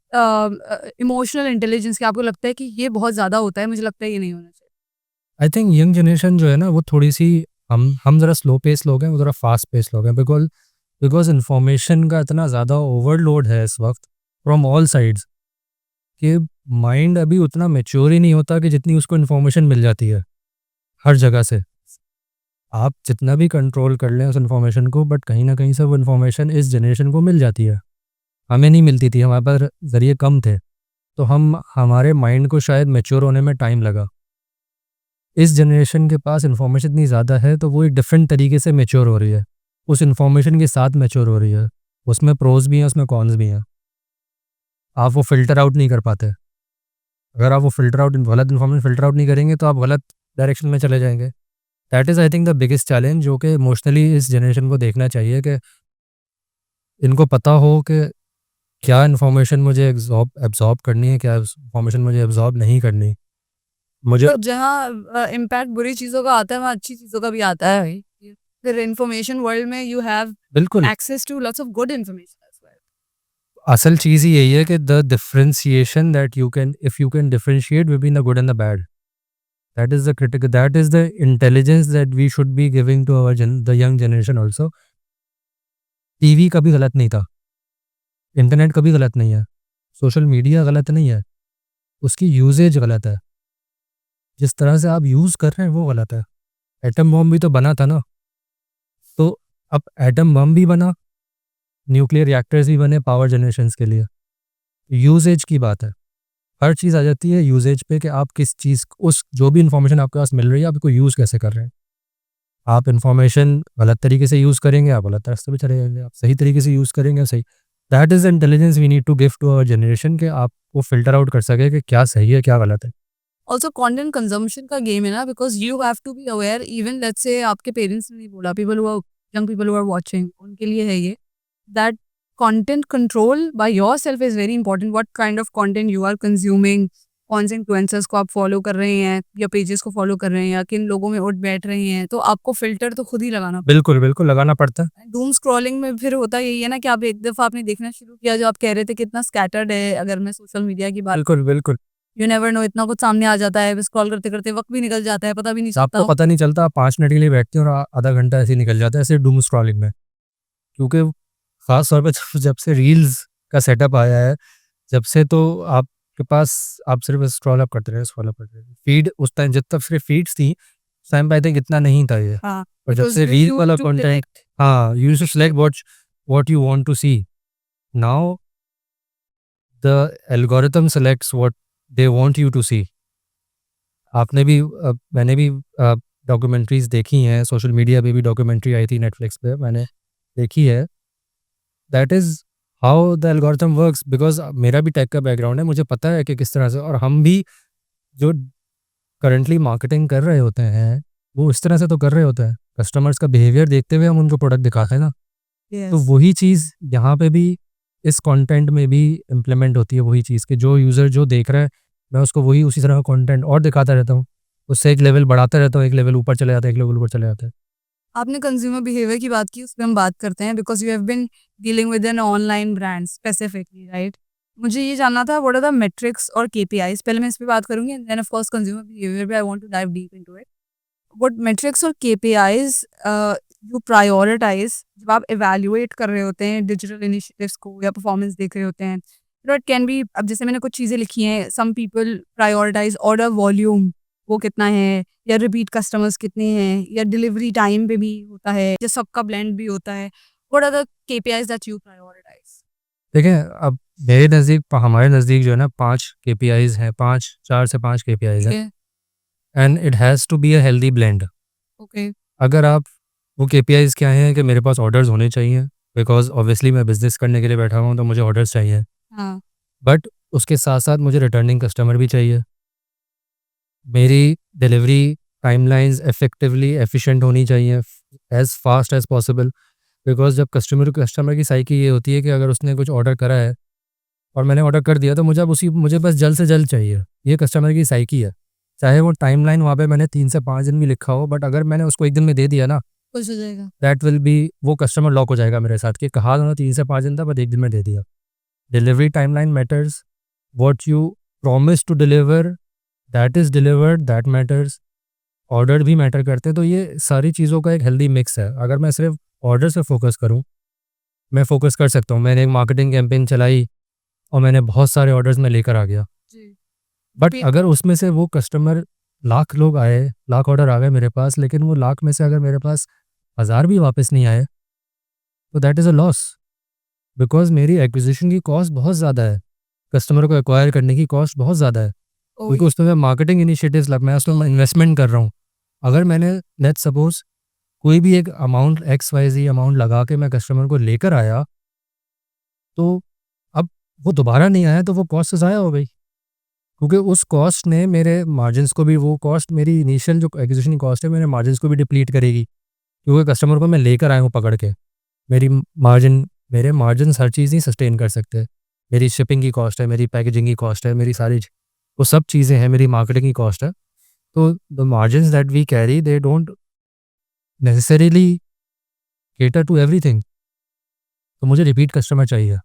emotional intelligence, कि आपको लगता है कि ये बहुत ज़्यादा होता है, मुझे लगता है ये नहीं होना चाहिए? आई थिंक यंग जनरेशन जो है ना वो थोड़ी-सी हम ज़रा स्लो पेस लोग हैं, वो ज़रा फास्ट पेस लोग हैं बिकॉज़ इन्फॉर्मेशन का इतना ज़्यादा ओवरलोड है इस वक़्त फ्रॉम ऑल साइड्स कि माइंड अभी उतना मैच्योर ही नहीं होता कि जितनी उसको इन्फॉर्मेशन मिल जाती है, हर जगह से। आप जितना भी कंट्रोल कर लें उस इन्फॉर्मेशन को बट कहीं न कहीं से वो इन्फॉर्मेशन इस जनरेशन को मिल जाती है। हमें नहीं मिलती थी, हमारे पास ज़रिए कम थे, तो हमारे माइंड को शायद मैच्योर होने में टाइम लगा। इस जनरेशन के पास इन्फॉर्मेशन इतनी ज़्यादा है तो वो एक डिफरेंट तरीके से मैच्योर हो रही है, उस इन्फॉर्मेशन के साथ मैच्योर हो रही है। उसमें प्रोज़ भी हैं, उसमें कॉन्स भी हैं। आप वो फ़िल्टर आउट नहीं कर पाते। अगर आप वो गलत इन्फॉर्मेशन फ़िल्टर आउट नहीं करेंगे तो आप गलत डायरेक्शन में चले जाएँगे। That is I think the biggest challenge जो कि इमोशनली इस जनरेशन को देखना चाहिए कि इनको पता हो कि क्या इन्फॉर्मेशन मुझे एब्ज़ॉर्ब करनी है, क्या इन्फॉर्मेशन मुझे एब्ज़ॉर्ब नहीं करनी। मुझे तो जहाँ इम्पैक्ट बुरी चीज़ों का आता है, वहाँ अच्छी चीज़ों का भी आता है भाई। फिर इन्फॉर्मेशन वर्ल्ड में यू हैव बिल्कुल, access to lots of good information as well. असल चीज़ ही यही है कि the differentiation that you can differentiate between the good and the bad, that is the intelligence that we should be giving to the young generation also. TV कभी गलत नहीं था, इंटरनेट कभी गलत नहीं है, सोशल मीडिया गलत नहीं है, उसकी यूसेज गलत है। जिस तरह से आप यूज़ कर रहे हैं वो गलत है। एटम बॉम्ब भी तो बना था ना, तो अब एटम बम भी बना, न्यूक्लियर रिएक्टर्स भी बने पावर जनरेशंस के लिए। यूसेज की बात है। हर चीज़ आ जाती है यूसेज पे कि आप किस चीज़ उस जो भी इन्फॉर्मेशन आपके पास मिल रही है, आप उसको यूज़ कैसे कर रहे हैं। आप इन्फॉर्मेशन गलत तरीके से यूज़ करेंगे, आप गलत रास्ते पे चले जाएँगे। आप सही तरीके से यूज़ करेंगे, सही। That is the intelligence we need to give to our generation कि आप वो फ़िल्टर आउट कर सकें कि क्या सही है, क्या गलत है। ऑल्सो कंटेंट कंजम्पशन का गेम है ना, because you have to be aware, even let's say आपके पेरेंट्स ने नहीं बोला, young people who are watching, उनके लिए है ये, that content control by yourself is very important. What kind of content you are consuming, कौन से इन्फ्लुएंसर्स को आप फॉलो कर रहे हैं या पेजेस को फॉलो कर रहे हैं या किन लोगों में उठ बैठ रहे हैं, तो आपको फ़िल्टर तो खुद ही लगाना पड़ेगा। बिल्कुल, बिल्कुल लगाना पड़ता है। डूम स्क्रॉलिंग में फिर होता यही है ना कि आप एक दफ़ा आपने देखना शुरू किया, जो आप कह रहे थे कितना स्कैटर्ड है, अगर मैं सोशल मीडिया की बात, बिल्कुल, बिल्कुल। यू नेवर नो, इतना कुछ सामने आ जाता है, स्क्रॉल करते-करते वक़्त भी निकल जाता है, पता भी नहीं आपको चलता। पता नहीं चलता, आप 5 मिनट के लिए बैठते हैं और आधा घंटा ऐसे ही निकल जाता है, ऐसे डूम स्क्रॉलिंग में। क्योंकि ख़ास तौर पे जब जब से रील्स का सेटअप आया है, जब से तो आपके पास आप सिर्फ़ स्क्रॉल अप करते रहे। फीड उस टाइम जब तक सिर्फ़ फीड्स थी, उस टाइम पे आई थिंक इतना नहीं था ये। हाँ, और जब बिकॉज़ से यू रील यूज्ड वाला टू कंटेंट, डिटेक्ट। हाँ, you used to select what you want to see. Now the algorithm selects what they want you to see. मैंने भी डॉक्यूमेंट्रीज़ देखी हैं, सोशल मीडिया पे भी डॉक्यूमेंट्री आई थी नेटफ्लिक्स पे, मैंने देखी है। That is how the algorithm works because मेरा भी टेक का बैकग्राउंड है, मुझे पता है कि किस तरह से, और हम भी जो करंटली मार्केटिंग कर रहे होते हैं, वो इस तरह से तो कर रहे होते हैं। कस्टमर्स का बिहेवियर देखते हुए हम उनको प्रोडक्ट दिखाते हैं ना, तो यस। वही चीज़ यहाँ पे भी इस कंटेंट में भी इम्प्लीमेंट होती है, वही चीज़ कि जो यूज़र जो देख रहा है, मैं उसको वही उसी तरह का कंटेंट और दिखाता रहता हूँ। उससे एक लेवल बढ़ाता रहता हूँ, एक लेवल ऊपर चले जाता है, एक लेवल ऊपर चले जाता है। आपने कंज्यूमर बिहेवियर की बात की, उस पे हम बात करते हैं, because you have been dealing with an online brand specifically, right? मुझे ये जानना था, व्हाट आर द मेट्रिक्स और केपीआईज़? पहले मैं इस पे बात करूँगी and then of course consumer behaviour पे I want to dive deep into it. What metrics और केपीआईज़ यू प्रायोरिटाइज़ जब आप इवैल्यूएट कर रहे होते हैं डिजिटल इनिशिएटिव्स को या परफॉर्मेंस देख रहे होते हैं? इट कैन बी, अब जैसे मैंने कुछ चीज़ें लिखी हैं, some people prioritise order volume, वो कितना है, या रिपीट कस्टमर्स कितने हैं, या डिलीवरी टाइम पे भी होता है, या सबका ब्लेंड भी होता है। What are the KPIs that you prioritise? देखें, अब मेरे नज़दीक हमारे नज़दीक जो है ना 5 KPIs हैं, 4 से 5 KPIs हैं, Okay. And it has to be a healthy blend. Okay. अगर आप वो KPIs क्या हैं कि मेरे पास ऑर्डर्स होने चाहिए, बिकॉज़ ऑब्वियसली मैं बिज़नेस करने के लिए बैठा हुआ हूँ तो मुझे ऑर्डर्स चाहिए। हाँ. बट उसके साथ-साथ मुझे रिटर्निंग कस्टमर भी चाहिए। मेरी डिलीवरी टाइमलाइन्स इफ़ेक्टिवली एफ़िशिएंट होनी चाहिए, as fast as possible, because जब कस्टमर की साइकी ये होती है कि अगर उसने कुछ ऑर्डर करा है और मैंने ऑर्डर कर दिया तो मुझे बस जल्द से जल्द चाहिए। ये कस्टमर की साइकी है। चाहे वो टाइमलाइन वहाँ पे मैंने 3 से 5 दिन भी लिखा हो, बट अगर मैंने उसको 1 दिन में दे दिया ना, खुश हो जाएगा. दैट विल बी वो कस्टमर लॉक हो जाएगा मेरे साथ कि कहा था ना 3 से 5 दिन था, बट 1 दिन में दे दिया। Delivery timeline matters, what you promise to deliver that is delivered, that matters. Order भी मैटर करते हैं, तो ये सारी चीज़ों का एक हेल्दी मिक्स है। अगर मैं सिर्फ ऑर्डर से फ़ोकस करूँ, मैं फ़ोकस कर सकता हूँ। मैंने एक मार्केटिंग कैंपेन चलाई और मैंने बहुत सारे ऑर्डर्स मैं लेकर आ गया। जी. बट पे- अगर उसमें से वो कस्टमर लाख लोग आए, लाख ऑर्डर आ गए मेरे पास, लेकिन वो लाख में से अगर मेरे पास 1000 भी वापस नहीं आए, तो that is a loss, because मेरी एक्विज़िशन की कॉस्ट बहुत ज़्यादा है। कस्टमर को एक्वायर करने की कॉस्ट बहुत ज़्यादा है, ओ क्योंकि उसमें मैं मार्केटिंग इनिशिएटिव्स मैं उसमें इन्वेस्टमेंट कर रहा हूँ। अगर मैंने लेट्स सपोज़ कोई भी एक अमाउंट XYZ अमाउंट लगा के मैं कस्टमर को लेकर आया, तो अब वो दोबारा नहीं आया तो वो कॉस्ट तो ज़ाया हो गई। क्योंकि उस कॉस्ट ने मेरे मार्जिन्स को भी, वो कॉस्ट मेरी इनिशियल जो एक्विजिशन की कॉस्ट है मेरे मार्जिन्स को भी डिप्लीट करेगी, क्योंकि कस्टमर को मैं लेकर आया हूँ पकड़ के। मेरी मार्जिन मेरे मार्जिन्स हर चीज़ नहीं सस्टेन कर सकते। मेरी शिपिंग की कॉस्ट है, मेरी पैकेजिंग की कॉस्ट है, मेरी सारी वो सब चीज़ें हैं, मेरी मार्केटिंग की कॉस्ट है। तो the margins that we carry they don't necessarily cater to everything. तो मुझे रिपीट कस्टमर चाहिए।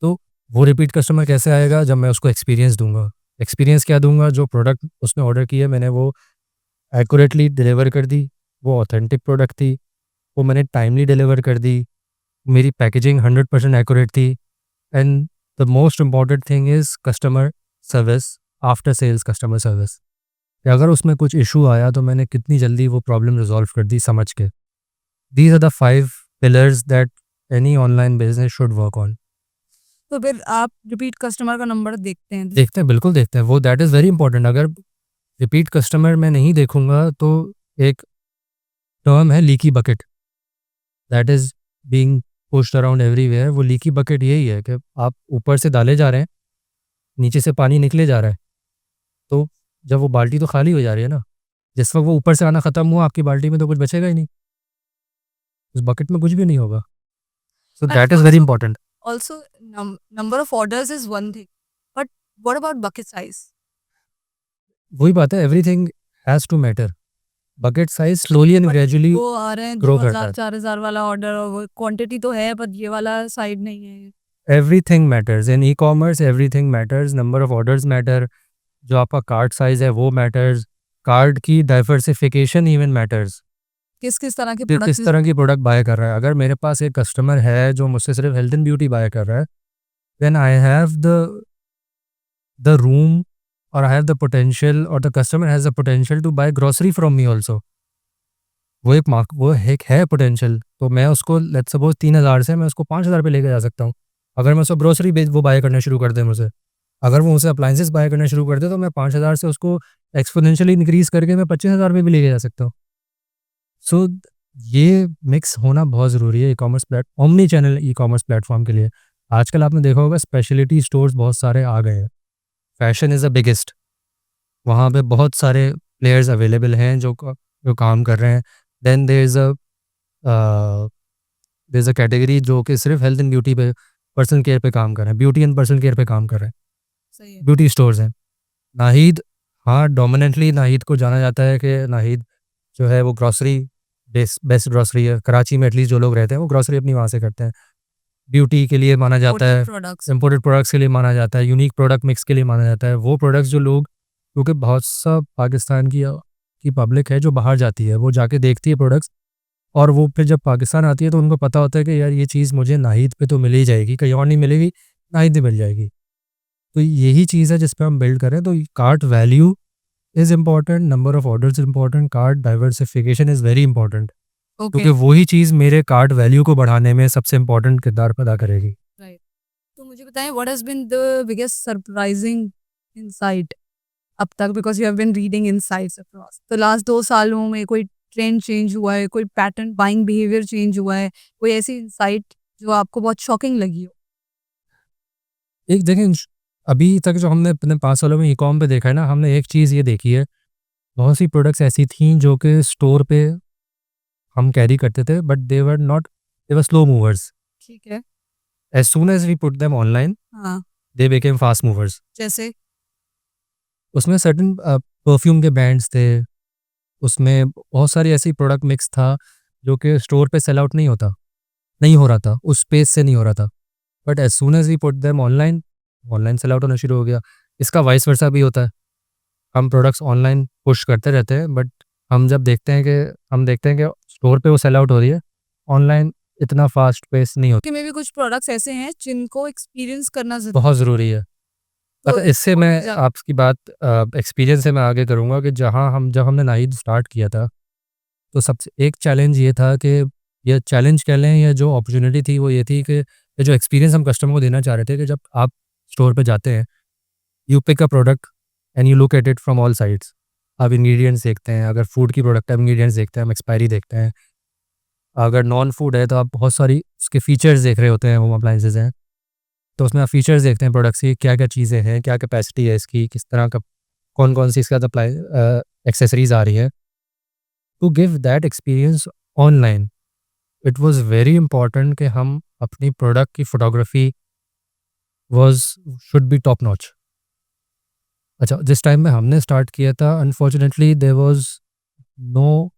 तो वो रिपीट कस्टमर कैसे आएगा? जब मैं उसको एक्सपीरियंस दूँगा। एक्सपीरियंस क्या दूँगा? जो प्रोडक्ट उसने ऑर्डर की है मैंने वो एक्यूरेटली डिलीवर कर दी, वो ऑथेंटिक प्रोडक्ट थी, वो मैंने टाइमली डिलीवर कर दी, मेरी पैकेजिंग 100% एक्यूरेट थी, and the most important thing is customer service, after sales customer service. कि अगर उसमें कुछ इशू आया तो मैंने कितनी जल्दी वो प्रॉब्लम रिज़ॉल्व कर दी समझ के। These are the 5 pillars that any online business should work on. तो फिर आप रिपीट कस्टमर का नंबर देखते हैं? देखते हैं, बिल्कुल देखते हैं, वो दैट इज़ वेरी इंपॉर्टेंट। अगर रिपीट कस्टमर मैं नहीं देखूँगा तो एक टर्म है leaky bucket, that is being pushed around everywhere. वो लीकी बकेट यही है कि आप ऊपर से डाले जा रहे हैं, नीचे से पानी निकले जा रहा है, तो जब वो बाल्टी तो खाली हो जा रही है ना, जिस वक़्त वो ऊपर से आना ख़त्म हुआ आपकी बाल्टी में तो कुछ बचेगा ही नहीं, उस बकेट में कुछ भी नहीं होगा। सो And that is very important. also, number of orders is one thing, but what about bucket size? वही बात है, everything has to matter. Bucket size slowly and But gradually वो आ रहे हैं ग्रो करता 2000 है। 4000 वाला ऑर्डर, और वो क्वांटिटी तो है पर ये वाला साइड नहीं है. Everything matters in e-commerce, everything matters, number of orders matter, जो आपका कार्ट साइज़ है वो मैटर्स, कार्ड की डाइवर्सिफिकेशन इवन मैटर्स। किस किस तरह के कि किस प्रोडक्ट? तरह की प्रोडक्ट बाय कर रहा है। अगर मेरे पास एक कस्टमर है जो मुझसे सिर्फ हेल्थ एंड ब्यूटी बाय कर रहा है, then I have the room और आई हैव द पोटेंशियल, और the customer has the potential to buy grocery from me also. वो एक है पोटेंशियल, तो मैं उसको लेट्स सपोज 3000 से मैं उसको 5000 पे लेके जा सकता हूँ। अगर मैं उसको ग्रोसरी बेच वो बाय करना शुरू कर दे मुझसे। अगर वो मुझसे अप्लायंसेस बाय करना शुरू कर दे तो मैं 5000 से उसको एक्सपोनेंशियली इंक्रीज़ करके मैं 25000 पे भी लेके जा सकता हूँ। सो ये मिक्स होना बहुत ज़रूरी है e-commerce omni channel e-commerce platform के लिए। आजकल आपने देखा होगा स्पेशलिटी स्टोर्स बहुत सारे आ गए हैं। फैशन इज़ द बिगेस्ट, वहाँ पे बहुत सारे प्लेयर्स अवेलेबल हैं जो काम कर रहे हैं। Then there is a category जो कि सिर्फ हेल्थ एंड ब्यूटी पे, पर्सनल केयर पे काम कर रहे हैं, ब्यूटी एंड पर्सनल केयर पे काम कर रहे हैं। सही है. ब्यूटी स्टोर्स हैं। नाहिद, हाँ, डोमिनेंटली नाहिद को जाना जाता है कि नाहिद जो है वो ग्रोसरी बेस्ट ग्रोसरी है। कराची में एटलीस्ट जो लोग रहते हैं वो ग्रोसरी अपनी वहाँ से करते हैं। ब्यूटी के लिए माना जाता है, प्रोडक्ट्स. इम्पोर्टेड प्रोडक्ट्स के लिए माना जाता है, यूनिक प्रोडक्ट मिक्स के लिए माना जाता है। वो प्रोडक्ट्स जो लोग, क्योंकि बहुत सा पाकिस्तान की पब्लिक है जो बाहर जाती है, वो जाके देखती है प्रोडक्ट्स, और वो फिर जब पाकिस्तान आती है तो उनको पता होता है कि यार ये चीज़ मुझे नाहिद पे तो मिल ही जाएगी, कहीं और नहीं मिलेगी, नाहिद पे मिल जाएगी। तो यही चीज़ है जिस पे हम बिल्ड करें। तो cart value is important, number of orders important, cart diversification is very important, okay. क्योंकि वही चीज़ मेरे कार्ट वैल्यू को बढ़ाने में सबसे इम्पॉर्टेंट किरदार अदा करेगी। राइट. मुझे बताएं what has been the biggest surprising insight अब तक, because you have been reading insights across तो लास्ट 2 सालों में कोई ट्रेंड चेंज हुआ है, कोई पैटर्न बाइंग बिहेवियर चेंज हुआ है, कोई ऐसी इनसाइट जो आपको बहुत शॉकिंग लगी हो? एक देखें, अभी तक जो हमने अपने 5 सालों में ई-कॉम पे देखा है ना, हमने एक चीज़ ये देखी है, बहुत सी प्रोडक्ट्स ऐसी थीं जो कि स्टोर पे हम कैरी करते थे, but they were slow movers. ठीक है। As soon as we put them online, हाँ, दे बिकेम फास्ट मूवर्स। जैसे? उसमें सर्टेन परफ्यूम के ब्रांड्स थे, उसमें बहुत सारी ऐसी प्रोडक्ट मिक्स था जो कि स्टोर पे सेल आउट नहीं हो रहा था, उस स्पेस से नहीं हो रहा था। But as soon as we put them online, online sale out होना शुरू हो गया। इसका वाइस वर्सा भी होता है। हम प्रोडक्ट्स ऑनलाइन पुश करते रहते हैं, बट हम जब देखते हैं कि स्टोर पे वो सेल आउट हो रही है, ऑनलाइन इतना फास्ट पेस नहीं होता। कि में भी कुछ प्रोडक्ट्स ऐसे हैं जिनको एक्सपीरियंस करना बहुत ज़रूरी है। तो पर इससे मैं जब आपकी बात एक्सपीरियंस से मैं आगे करूँगा कि जब हमने नाहिद स्टार्ट किया था, तो सबसे एक चैलेंज ये था कि, या चैलेंज कह लें या जो अपॉर्चुनिटी थी वो ये थी कि ये जो एक्सपीरियंस हम कस्टमर को देना चाह रहे थे कि जब आप स्टोर पे जाते हैं, you pick a product and you look at it from all sides. आप इंग्रेडिएंट्स देखते हैं, अगर फूड की प्रोडक्ट है इंग्रेडिएंट्स देखते हैं, हम एक्सपायरी देखते हैं। अगर नॉन फूड है तो आप बहुत सारी उसके फीचर्स देख रहे होते हैं, होम अप्लाइंसेस हैं तो उसमें आप फीचर्स देखते हैं प्रोडक्ट्स की, क्या-क्या चीज़ें हैं, क्या कैपेसिटी है इसकी, किस तरह का कौन-कौन सी इसका सप्लाई एक्सेसरीज़ आ रही है। To give that experience online, it was very important कि हम अपनी प्रोडक्ट की photography should be top notch. अच्छा, जिस टाइम में हमने स्टार्ट किया था, unfortunately there was no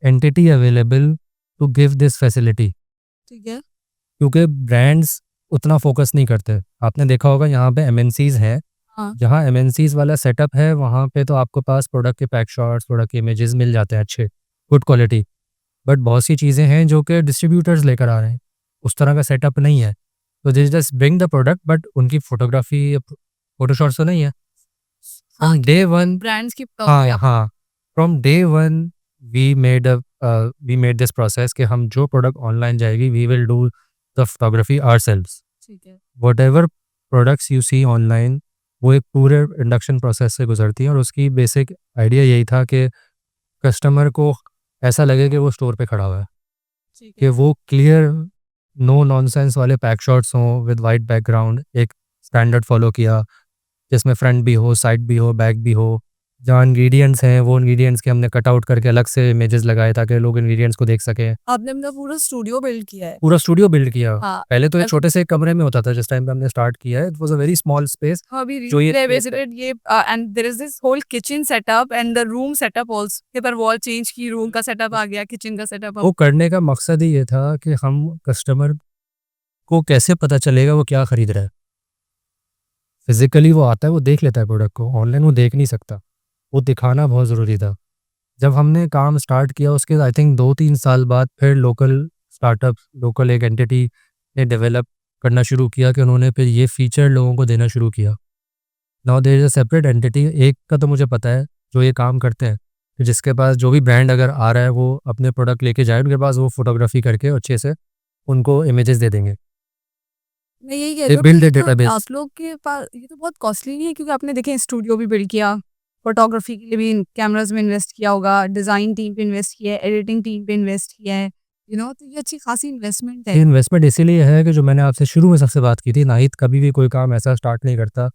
entity available to give this facility, ठीक है। क्योंकि ब्रांड्स उतना फोकस नहीं करते। आपने देखा होगा यहाँ पे एमएनसीज़ हैं, हाँ, जहाँ एमएनसीज़ वाला सेटअप है वहाँ पे तो आपके पास प्रोडक्ट के पैक शॉट्स, प्रोडक्ट के इमेजेस मिल जाते हैं अच्छे, गुड क्वालिटी। बट बहुत सी चीज़ें हैं जो कि डिस्ट्रीब्यूटर्स लेकर आ रहे हैं, उस तरह का सेटअप नहीं है। तो they just bring the product, but उनकी फ़ोटोग्राफ़ी फ़ोटोशॉट्स तो नहीं है। हाँ, फ्रॉम डे वन, ब्रांड्स की हाँ, हाँ, from day one we made this process कि हम जो प्रोडक्ट ऑनलाइन जाएगी, we will do the photography ourselves. ठीक है। Whatever products you see online, वो एक पूरे इंडक्शन प्रोसेस से गुजरती हैं, और उसकी बेसिक आइडिया यही था कि कस्टमर को ऐसा लगे कि वो स्टोर पे खड़ा हुआ है, ठीक कि है। वो क्लियर, नो नॉनसेंस वाले पैक शॉट्स हों विद वाइट बैकग्राउंड, एक स्टैंडर्ड फॉलो किया जिसमें फ्रंट भी हो, साइड भी हो, बैक भी हो। जहाँ इंग्रेडिएंट्स हैं, वो इंग्रेडिएंट्स के हमने कट आउट करके अलग से इमेजेस लगाए ताकि लोग इंग्रेडिएंट्स को देख सकें। आपने अपना पूरा स्टूडियो बिल्ड किया है? पूरा स्टूडियो बिल्ड किया। हाँ, पहले तो एक अ, छोटे से एक कमरे में होता था जिस टाइम पे हमने स्टार्ट किया है। It was a very small space हाँ, अभी जो ये रिसेंटली आई विजिटेड ये and there is this whole kitchen setup and the room setup also. के पर वॉल चेंज की, रूम का सेटअप आ गया, किचन का सेटअप वो करने का मकसद ही ये था कि हम कस्टमर को कैसे पता चलेगा वो क्या खरीद रहा है। फिज़िकली वो आता है, वो देख लेता है प्रोडक्ट को, ऑनलाइन वो देख नहीं सकता। वो दिखाना बहुत ज़रूरी था। जब हमने काम स्टार्ट किया उसके आई थिंक 2-3 साल बाद फिर लोकल एक एंटिटी ने डेवलप करना शुरू किया कि उन्होंने फिर ये फीचर लोगों को देना शुरू किया। Now there is a separate entity, एक का तो मुझे पता है जो ये काम करते हैं, कि जिसके पास जो भी ब्रांड अगर आ रहा है वो अपने प्रोडक्ट लेके जाए, उनके पास वो फ़ोटोग्राफ़ी करके अच्छे से उनको इमेजेस दे देंगे। मैं यही कह दे रही हूँ बिल्ड कि अ तो डेटाबेस। आप लोग के पास ये तो बहुत कॉस्टली नहीं है, क्योंकि आपने देखें स्टूडियो भी बिल्ड किया, फोटोग्राफी के लिए भी कैमरास में इन्वेस्ट किया होगा, डिज़ाइन टीम पे इन्वेस्ट किया है, एडिटिंग टीम पे इन्वेस्ट किया है, तो ये अच्छी खासी इन्वेस्टमेंट ये है। इन्वेस्टमेंट इसीलिए है कि जो मैंने आपसे शुरू में सबसे बात की थी, नाहिद कभी भी कोई काम ऐसा स्टार्ट नहीं करता,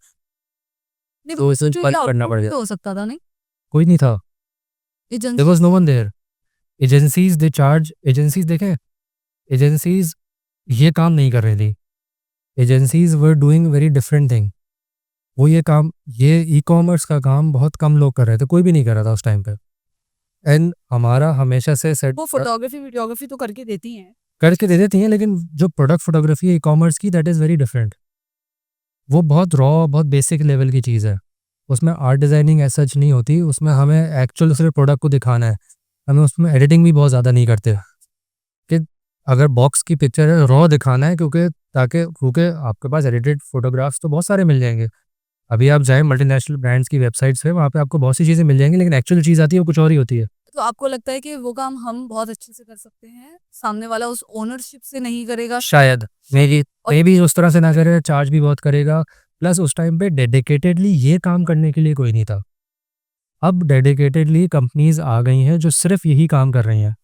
नहीं, तो इसे जो ये बल्क करना पड़ आउटपुट जाता। हो सकता था, नहीं? कोई नहीं था, there agency. Was no one there. Agencies देखें, एजेंसीज़ ये काम नहीं कर रही थी। Agencies were doing very different thing. वो ये ई-कॉमर्स का काम बहुत कम लोग कर रहे थे, कोई भी नहीं कर रहा था उस टाइम पे। एंड हमारा हमेशा से सेट वो फोटोग्राफी वीडियोग्राफी तो करके देती हैं। करके दे देती हैं, लेकिन जो प्रोडक्ट फोटोग्राफी है ई-कॉमर्स की, दैट इज़ वेरी डिफरेंट। वो बहुत रॉ, बहुत बेसिक लेवल की चीज़ है। उसमें आर्ट डिज़ाइनिंग एज़ सच नहीं होती, उसमें हमें एक्चुअल सिर्फ प्रोडक्ट को दिखाना है। हमें उसमें एडिटिंग भी बहुत ज़्यादा नहीं करते, कि अगर बॉक्स की पिक्चर है, रॉ दिखाना है, क्योंकि आपके पास एडिटेड फ़ोटोग्राफ्स तो बहुत सारे मिल जाएँगे। अभी आप जाएँ मल्टीनेशनल ब्रांड्स की वेबसाइट्स पे, वहाँ पे आपको बहुत सी चीज़ें मिल जाएँगी, लेकिन एक्चुअल चीज़ आती है वो कुछ और ही होती है। तो आपको लगता है कि वो काम हम बहुत अच्छे से कर सकते हैं, सामने वाला उस ओनरशिप से नहीं करेगा? शायद, मेरी मे भी उस तरह से ना करे, चार्ज भी बहुत करेगा, प्लस उस टाइम पे डेडिकेटेडली ये काम करने के लिए कोई नहीं था। अब डेडिकेटेडली कंपनीज आ गई हैं जो सिर्फ यही काम कर रही हैं।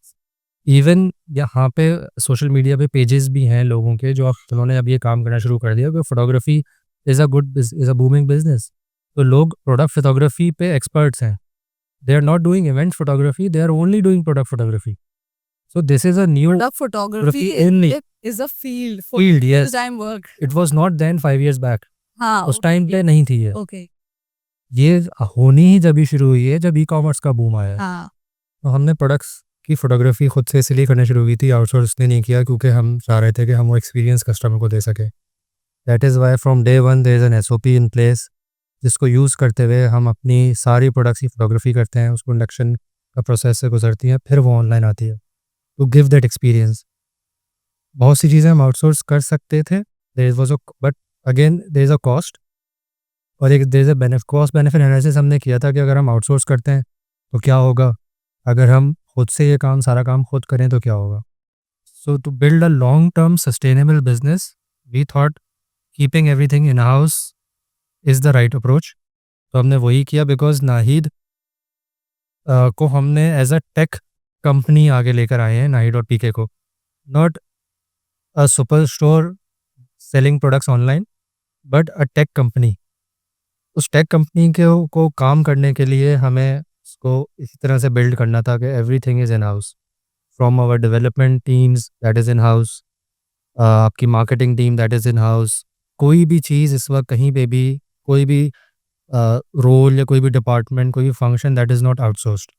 इवन यहाँ पे सोशल मीडिया पे पेजेस भी हैं लोगों के जिन्होंने अब ये काम करना शुरू कर दिया कि photography is a booming business. तो लोग प्रोडक्ट फोटोग्राफी पे एक्सपर्ट्स हैं। They are not doing event photography, they are only doing product photography. So this is a new Product photography is a field for field, yes. full-time work. It was not then 5 years back. हाँ, उस time पे नहीं थी ये। okay. ये होनी ही जब शुरू हुई है जब ई-कॉमर्स का बूम आया। हाँ, तो हमने प्रोडक्ट्स की फोटोग्राफी खुद से इसलिए करना शुरू की थी, आउटसोर्स इसलिए नहीं किया क्योंकि हम चाह रहे थे कि हम वो एक्सपीरियंस कस्टमर को दे सकें। That is why from day one there is an SOP in place, जिसको यूज़ करते हुए हम अपनी सारी प्रोडक्ट्स की फोटोग्राफी करते हैं, उसको इंडक्शन का प्रोसेस से गुजरती हैं, फिर वो ऑनलाइन आती है टू गिव दैट एक्सपीरियंस। बहुत सी चीज़ें हम आउटसोर्स कर सकते थे, there was a but again there is a cost और एक there is a cost benefit analysis हमने किया था कि अगर हम आउटसोर्स करते हैं तो क्या होगा, अगर हम खुद से ये काम सारा काम खुद करें तो क्या होगा। So to build a long term sustainable business we thought keeping everything in house is the right approach. तो हमने वही किया बिकॉज नाहिद को हमने एज अ टेक कंपनी आगे लेकर आए हैं, नाहिद और पीके को, not a super store selling products online but a tech company. उस टेक कंपनी के को काम करने के लिए हमें उसको इसी तरह से बिल्ड करना था कि everything is in house, from our development teams that is in house, आपकी marketing team that is in house. कोई भी चीज़ इस वक्त कहीं पे भी कोई भी रोल या कोई भी डिपार्टमेंट कोई भी function that is not outsourced,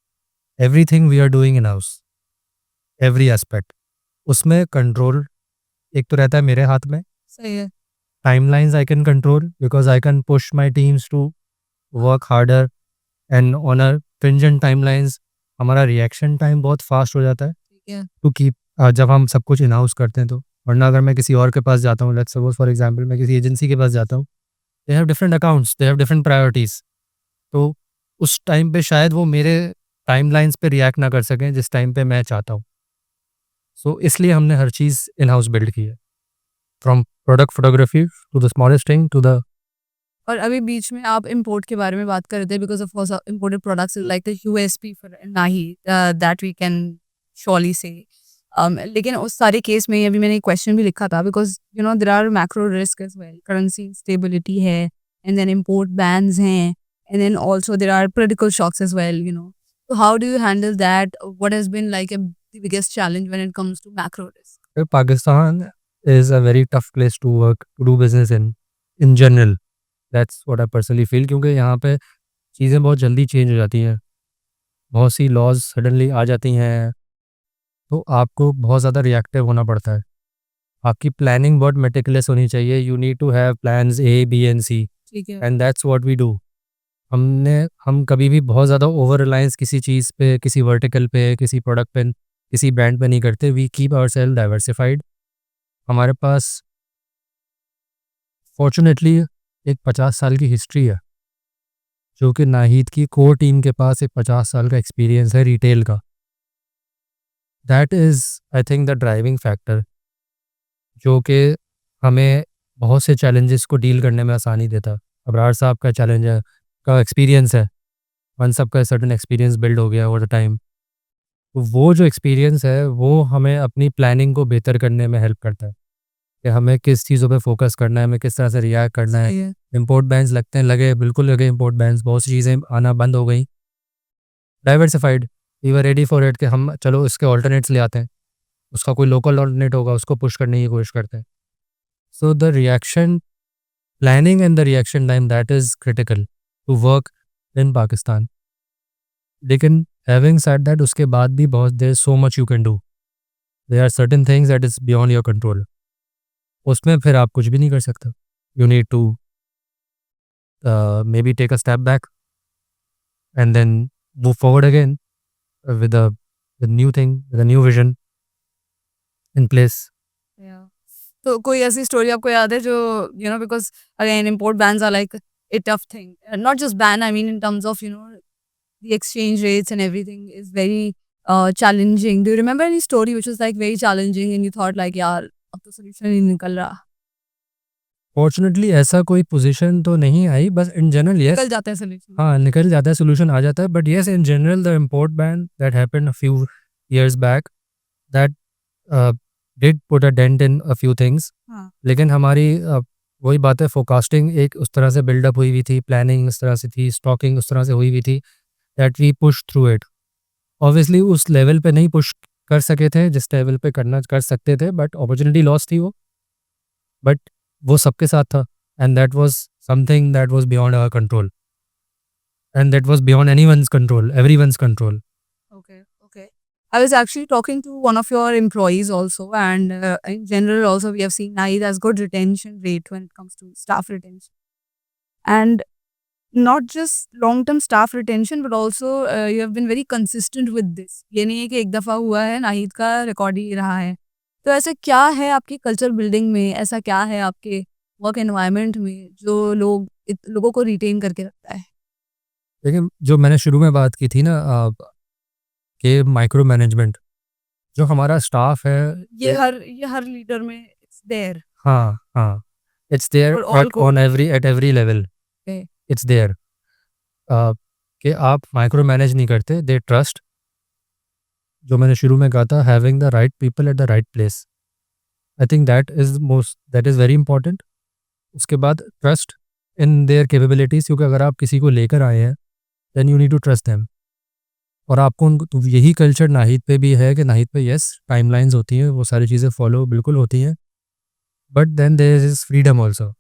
everything we are doing in house, every aspect. उसमें कंट्रोल एक तो रहता है मेरे हाथ में, सही है। timelines I can control because I can push my teams to work harder and on a stringent timelines हमारा रिएक्शन टाइम बहुत फास्ट हो जाता है ठीक है। टू कीप जब हम सब कुछ इन हाउस करते हैं तो। वरना अगर मैं किसी और के पास जाता हूँ, लेट्स सपोज फॉर एग्जांपल मैं किसी एजेंसी के पास जाता हूँ, they have different accounts, they have different priorities, तो उस टाइम पे शायद वो मेरे टाइमलाइंस पे रिएक्ट ना कर सकें जिस टाइम पे मैं चाहता हूँ। सो इसलिए हमने हर चीज़ इन हाउस बिल्ड की है, from product photography to the smallest thing to the. और अभी बीच में आप इम्पोर्ट के बारे में बात कर रहे थे because of course imported products is like the USP for नाही that we can surely say. लेकिन उस सारे केस में अभी मैंने एक क्वेश्चन भी लिखा था because you know there are macro risk as well, currency stability है एंड देन इम्पोर्ट बैन्स हैं and then also there are political shocks as well, you know. So how do you handle that? What has been like the biggest challenge when it comes to macro risk? Pakistan is a very tough place to work, to do business in general. That's what I personally feel, क्योंकि यहाँ पे चीज़ें बहुत जल्दी change हो जाती हैं, बहुत सी लॉज सडनली आ जाती हैं, तो आपको बहुत ज़्यादा रिएक्टिव होना पड़ता है। आपकी प्लानिंग बहुत मेटिकुलस होनी चाहिए, you need to have plans A B and C, ठीक है। And that's what we do. हम कभी भी बहुत ज़्यादा ओवर रिलायंस किसी चीज़ पे, किसी वर्टिकल पे, किसी प्रोडक्ट पे, किसी ब्रांड पे नहीं करते। We keep our self diversified. हमारे पास फॉर्चुनेटली एक 50 साल की हिस्ट्री है, जो कि नाहिद की कोर टीम के पास एक 50 साल का एक्सपीरियंस है रिटेल का। That is I think the driving factor, जो कि हमें बहुत से चैलेंजेस को डील करने में आसानी देता। अबरार साहब का चैलेंज है, का एक्सपीरियंस है, वन सब का सर्टन एक्सपीरियंस बिल्ड हो गया ओवर द टाइम। तो वो जो एक्सपीरियंस है वो हमें अपनी प्लानिंग को बेहतर करने में हेल्प करता है कि हमें किस चीज़ों पे फोकस करना है, हमें किस तरह से रिएक्ट करना है। सही है। इम्पोर्ट बैन्स लगते हैं, लगे, बिल्कुल लगे इम्पोर्ट बैन्स, बहुत सी चीज़ें आना बंद हो गई। Diversified, we were ready for it कि हम चलो इसके ऑल्टरनेट्स ले आते हैं, उसका कोई लोकल ऑल्टरनेट होगा उसको पुश करने की कोशिश करते हैं। So the reaction planning and the reaction time that is critical to work in Pakistan. लेकिन हैविंग सेड दैट, उसके बाद भी बहुत there so much you can do, there are certain things that is beyond your control. उसमें फिर आप कुछ भी नहीं कर सकते। You need to maybe take a step back and then move forward again with a new thing, with a new vision in place. Yeah. तो कोई ऐसी स्टोरी आपको याद है जो you know because again import bans are like a tough thing, not just ban, I mean in terms of you know the exchange rates and everything is very challenging. Do you remember any story which was like very challenging and you thought like यार अब तो solution ही निकल रहा? Fortunately ऐसा कोई position तो नहीं आई, बस इन जनरल यस, निकल जाता है सोल्यूशन। हाँ निकल जाता है, सोल्यूशन आ जाता है, but yes in general the import ban that happened a few years back that did put a dent in a few things। हाँ लेकिन हमारी वही बात है, फोरकास्टिंग एक उस तरह से बिल्डअप हुई हुई थी, प्लानिंग उस तरह से थी, स्टॉकिंग उस तरह से हुई हुई थी, that we push through it. Obviously उस लेवल पे नहीं पुश कर सके थे जिस लेवल पे करना कर सकते थे, बट अपॉर्चुनिटी लॉस थी वो, बट वो सबके साथ था, and that was something that was beyond our control, and that was beyond anyone's control, everyone's control. Okay, okay. I was actually talking to one of your employees also, and in general, also we have seen Naid has good retention rate when it comes to staff retention, and not just long-term staff retention, but also you have been very consistent with this. ये नहीं है कि एक दफ़ा हुआ है, नाहिद का record ही रहा है। तो ऐसा क्या है आपकी कल्चर बिल्डिंग में, ऐसा क्या है आपके वर्क एनवायरनमेंट में जो लोगों को रिटेन करके रखता है? लेकिन जो मैंने शुरू में बात की थी ना कि माइक्रो मैनेजमेंट, जो हमारा स्टाफ है, ये हर लीडर में इट्स देयर हाँ हाँ, इट्स देयर फॉर ऑल को। On every at every level, Okay. It's there कि आप माइक्रो मैनेज नहीं करते, दे ट्रस्ट, जो मैंने शुरू में कहा था, having the right people at the right place, I think that is very important. उसके बाद ट्रस्ट इन देयर कैपेबिलिटीज़, क्योंकि अगर आप किसी को लेकर आए हैं then you need to trust them, और आपको उनको, तो यही कल्चर नाहिद पे भी है कि नाहिद पे यस टाइमलाइंस होती हैं, वो सारी चीज़ें फॉलो बिल्कुल होती हैं, but then there is freedom also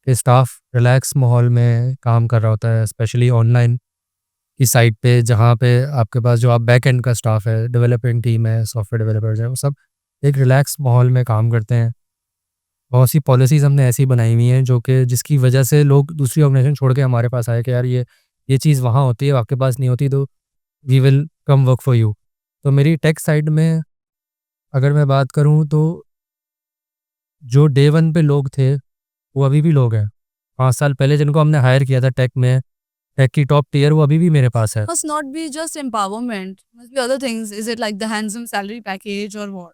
कि स्टाफ रिलैक्स माहौल में काम कर रहा होता है, स्पेशली ऑनलाइन की साइट पे, जहाँ पे आपके पास जो आप बैक एंड का स्टाफ है, डेवलपिंग टीम है, सॉफ्टवेयर डेवलपर्स हैं, वो सब एक रिलैक्स माहौल में काम करते हैं। बहुत सी पॉलिसीज़ हमने ऐसी बनाई हुई हैं जो कि जिसकी वजह से लोग दूसरी ऑर्गेनाइजेशन छोड़ के हमारे पास आए कि यार ये चीज़ वहाँ होती है, आपके पास नहीं होती, तो we will come work for you. तो मेरी टेक साइड में अगर मैं बात करूँ तो जो डे वन पे लोग थे वो अभी भी लोग हैं। 5 साल पहले जिनको हमने हायर किया था टेक में, टेक की टॉप टियर, वो अभी भी मेरे पास है। Must not be just empowerment. Must be other things. Is it like the handsome salary package or what?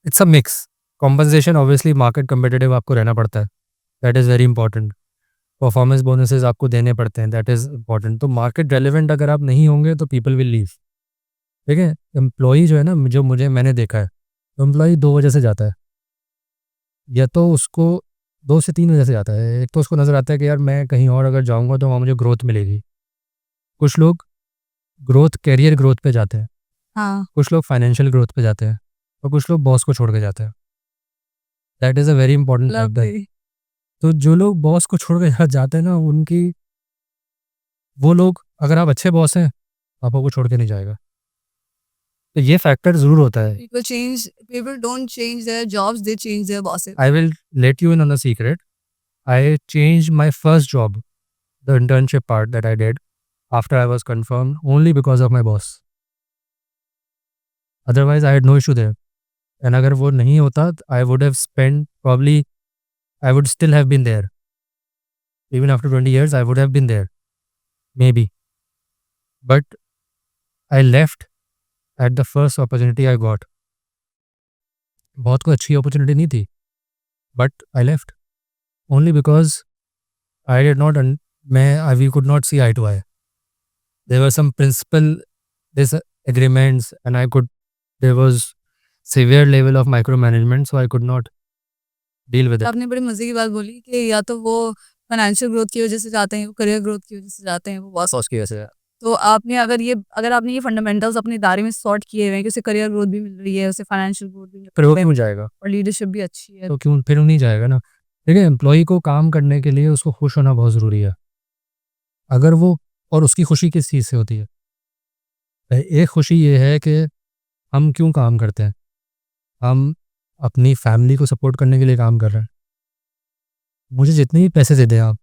It's a mix. Compensation obviously market competitive आपको रहना पड़ता है, that is very important. Performance bonuses आपको देने पड़ते हैं, that is important. तो market relevant अगर आप नहीं होंगे तो पीपल विल लीव। ठीक है, एम्प्लॉई जो है ना, जो मैंने देखा है, एम्प्लॉई 2 वजह से जाता है, या तो उसको 2 से 3 वजह से जाता है। एक तो उसको नज़र आता है कि यार मैं कहीं और अगर जाऊँगा तो वहाँ मुझे ग्रोथ मिलेगी। कुछ लोग करियर ग्रोथ पे जाते हैं, हाँ कुछ लोग फाइनेंशियल ग्रोथ पे जाते हैं, और कुछ लोग बॉस को छोड़ के जाते हैं। That is a very important factor. lovely. तो जो लोग बॉस को छोड़ के जाते हैं ना, वो लोग, अगर आप अच्छे बॉस हैं, आपको छोड़ के नहीं जाएगा। तो ये फैक्टर ज़रूर होता है। People don't change their jobs, they change their bosses. I will let you in on a secret. I changed my first job, the internship part that I did after I was confirmed, only because of my boss. Otherwise, I had no issue there. And अगर वो नहीं होता, I would have spent probably, I would still have been there. Even after 20 years, I would have been there, maybe. But I left at the first opportunity I got. बहुत कोई अच्छी opportunity नहीं थी, but I left only because I did not, we could not see eye to eye. There were some principal disagreements, and there was severe level of micromanagement, so I could not deal with it. आपने बड़ी मजे की बात बोली कि या तो वो फाइनेंशियल ग्रोथ की वजह से जाते हैं, वो करियर ग्रोथ की वजह से जाते हैं, वो बॉस। बॉस की वजह से। तो अगर आपने ये फंडामेंटल्स अपने दायरे में सॉर्ट किए हुए हैं कि उसे करियर ग्रोथ भी मिल रही है, उसे फाइनेंशियल ग्रोथ भी मिल फिर रही वो है क्यों जाएगा? और लीडरशिप भी अच्छी है, तो क्यों फिर नहीं जाएगा ना? देखिए, एम्प्लॉई को काम करने के लिए उसको खुश होना बहुत ज़रूरी है। अगर वो, और उसकी खुशी किस चीज़ से होती है? एक खुशी ये है कि हम क्यों काम करते हैं? हम अपनी फैमिली को सपोर्ट करने के लिए काम कर रहे हैं। मुझे जितने भी पैसे दे दें आप,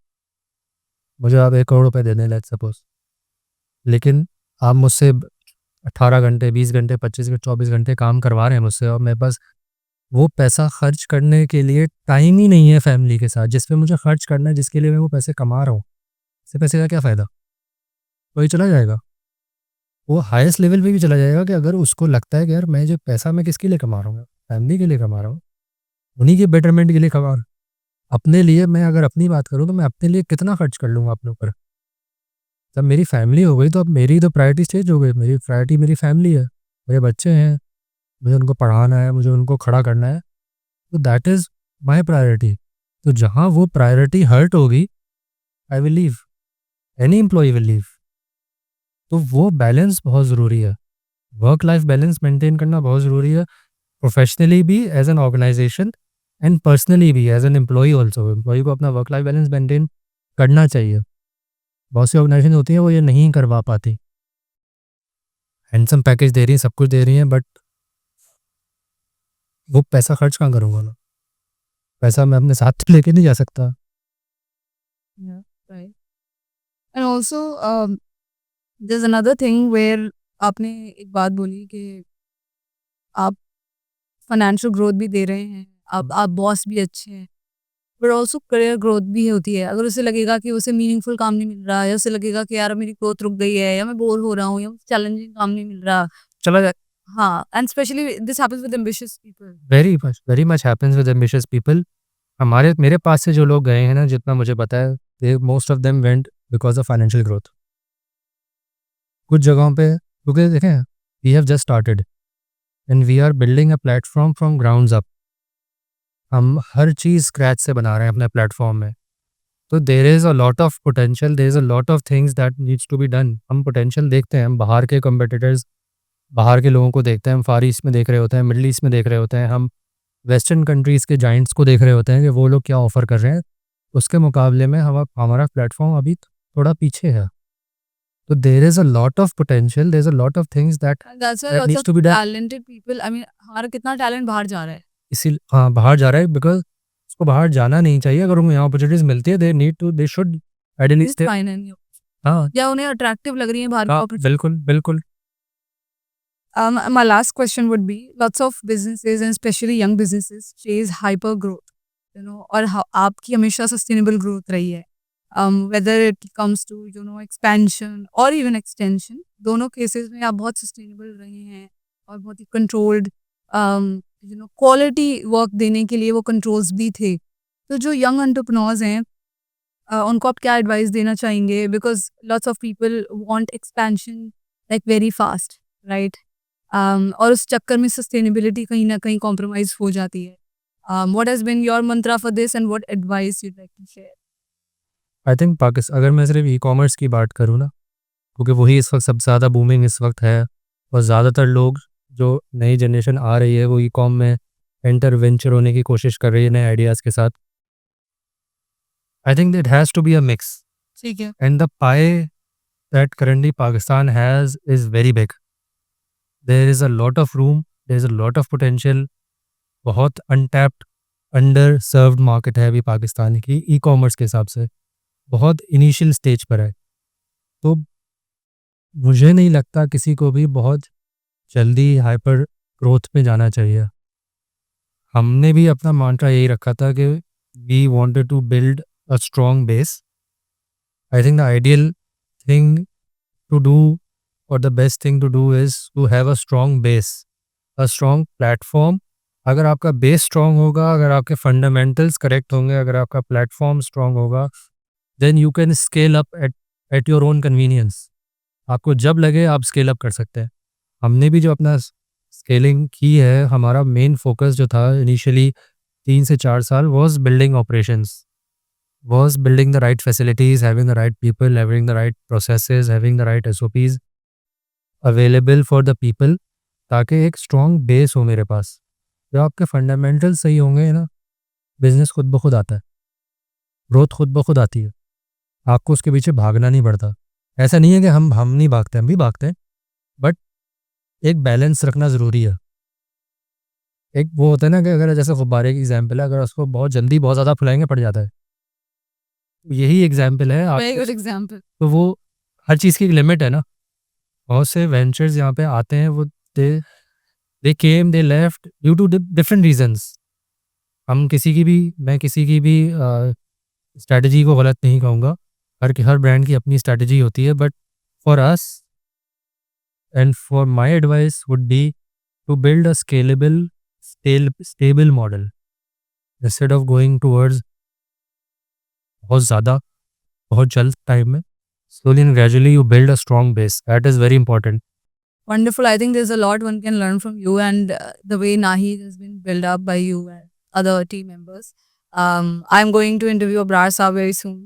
मुझे आप 1 करोड़ रुपए दे दें लेट्स सपोज़, लेकिन आप मुझसे 18 घंटे, 20 घंटे, 25 घंटे, 24 घंटे काम करवा रहे हैं मुझसे, और मेरे पास वो पैसा खर्च करने के लिए टाइम ही नहीं है फैमिली के साथ, जिस पे मुझे खर्च करना है, जिसके लिए मैं वो पैसे कमा रहा हूँ। इससे पैसे का क्या फ़ायदा? वही चला जाएगा। वो हाईएस्ट लेवल पे भी चला जाएगा कि अगर उसको लगता है कि यार मैं जो पैसा मैं किसके लिए कमा रहा हूँ? फैमिली के लिए कमा रहा हूँ, उन्हीं के बेटरमेंट के लिए कमा रहा हूँ। अपने लिए मैं अगर अपनी बात करूँ तो मैं अपने लिए कितना खर्च कर लूँगा अपने ऊपर। जब मेरी फैमिली हो गई तो अब मेरी तो प्रायोरिटी चेंज हो गई। मेरी प्रायोरिटी मेरी फैमिली है, मेरे बच्चे हैं, मुझे उनको पढ़ाना है, मुझे उनको खड़ा करना है। तो दैट इज़ माय प्रायोरिटी। तो जहाँ वो प्रायोरिटी हर्ट होगी, I will leave, any employee will leave. तो वो बैलेंस बहुत ज़रूरी है। वर्क लाइफ बैलेंस मेंटेन करना बहुत ज़रूरी है, प्रोफेशनली भी as an organisation and personally भी as an employee also. Employee को अपना वर्क लाइफ बैलेंस मेंटेन करना चाहिए। बहुत सी ऑर्गेनाइजेशन होती हैं वो ये नहीं करवा पाती। हैंडसम पैकेज दे रही हैं, सब कुछ दे रही हैं, बट वो पैसा खर्च कहाँ करूँगा मैं? पैसा मैं अपने साथ तो लेके नहीं जा सकता। Yeah, right. And also, there's another thing where आपने एक बात बोली कि आप फाइनेंशियल ग्रोथ भी दे रहे हैं, आप बॉस भी अच्छे हैं, बट ऑल्सो करियर ग्रोथ भी होती है। अगर उसे लगेगा कि उसे मीनिंगफुल काम नहीं मिल रहा है, या उसे लगेगा कि यार मेरी ग्रोथ रुक गई है, या मैं बोर हो रहा हूँ, या चैलेंजिंग काम नहीं मिल रहा, चला जाए। हाँ, and specially this happens with ambitious people. Very much happens with ambitious people. मेरे पास से जो लोग गए हैं ना, जितना मुझे पता है, they most of them went because of financial growth. कुछ जगहों पे क्योंकि देखें, we have just started and we are building a platform from grounds up. हम हर चीज़ स्क्रैच से बना रहे हैं अपने प्लेटफॉर्म में। तो there is a lot of potential, there is a lot of things that needs to be done. हम पोटेंशियल देखते हैं, हम बाहर के कंपटीटर्स, बाहर के लोगों को देखते हैं, हम फार ईस्ट में देख रहे होते हैं, मिडल ईस्ट में देख रहे होते हैं, हम वेस्टर्न कंट्रीज़ के जाइंट्स को देख रहे होते हैं कि वो लोग क्या ऑफ़र कर रहे हैं। उसके मुकाबले में हमारा प्लेटफॉर्म अभी थोड़ा पीछे है। तो there is a lot of potential, there is a lot of things that that's why that lots needs of to be done. Talented people, I mean हमारा कितना टैलेंट बाहर जा रहा है। इसी हाँ, बाहर जा रहा है बिकॉज़ उसको बाहर जाना नहीं चाहिए। अगर उनको यहाँ अपॉर्चुनिटीज़ मिलती है, they should ideally is stay. Fine and हाँ, या उन्हें अट्रैक्टिव लग रही है बाहर की हाँ, opportunities। बिल्कुल, बिल्कुल। My last question would be, lots of businesses and especially young businesses chase hyper growth, और आपकी हमेशा sustainable growth रही है, whether it comes to expansion or even extension, दोनों cases में आप बहुत sustainable रहे हैं और बहुत ही controlled, quality work देने के लिए वो controls भी थे। तो जो young entrepreneurs हैं, उनको आप क्या advice देना चाहेंगे, because lots of people want expansion like very fast, right? और उस चक्कर में सस्टेनेबिलिटी कहीं न कहीं कॉम्प्रोमाइज़ हो जाती है। What has been your mantra for this and what advice you'd like to share? I think अगर मैं सिर्फ ई-कॉमर्स की बात करूँ ना, क्योंकि वही इस वक्त सबसे ज़्यादा बूमिंग इस वक्त है और ज़्यादातर लोग, जो नई जनरेशन आ रही है, वो ई-कॉम में एंटर वेंचर होने की कोशिश कर रही है नए आइडियाज़ के साथ। I think it has to be a mix ठीक है। And the pie that currently Pakistan has is very big. There is a lot of room, there is a lot of potential. बहुत अनटैप्ड, अंडर सर्व्ड मार्केट है अभी पाकिस्तान की e-commerce के हिसाब से। बहुत इनिशियल स्टेज पर है। तो मुझे नहीं लगता किसी को भी बहुत जल्दी हाइपर ग्रोथ पे जाना चाहिए। हमने भी अपना mantra यही रखा था कि we wanted to build a strong base. I think the ideal thing to do और the best thing to do is to have a strong base, a strong platform. अगर आपका बेस स्ट्रॉन्ग होगा, अगर आपके फंडामेंटल्स करेक्ट होंगे, अगर आपका platform strong होगा, then you can scale up at your own convenience. आपको जब लगे आप स्केल अप कर सकते हैं। हमने भी जो अपना स्केलिंग की है, हमारा मेन फोकस जो था इनिशियली 3 से 4 साल was building operations, was building the right facilities, having the right people, having the right processes, having the right SOPs available for the people, ताकि एक स्ट्रॉन्ग बेस हो मेरे पास। जब आपके फंडामेंटल्स सही होंगे ना, बिज़नेस खुद ब खुद आता है, ग्रोथ खुद ब खुद आती है। आपको उसके पीछे भागना नहीं पड़ता। ऐसा नहीं है कि हम नहीं भागते, हम भी भागते हैं, बट एक बैलेंस रखना ज़रूरी है। एक वो होता है ना कि अगर जैसे गुब्बारे की एग्ज़ाम्पल है, अगर उसको बहुत जल्दी बहुत ज़्यादा फुलाएँगे फट जाता है। यही एग्ज़ाम्पल है वेरी आपके। Good example. तो वो हर चीज़ की एक लिमिट है ना। बहुत से वेंचर्स यहाँ पे आते हैं, वो they came, they left due to different reasons. मैं किसी की भी स्ट्रैटेजी को गलत नहीं कहूँगा। हर ब्रांड की अपनी स्ट्रैटेजी होती है, but for us and for my advice would be to build a scalable, stable model instead of going towards बहुत ज़्यादा, बहुत जल्द टाइम में। Slowly and gradually you build a strong base. That is very important. Wonderful. I think there's a lot one can learn from you and the way Nahid has been built up by you and other team members. I'm going to interview Abrar Saab very soon,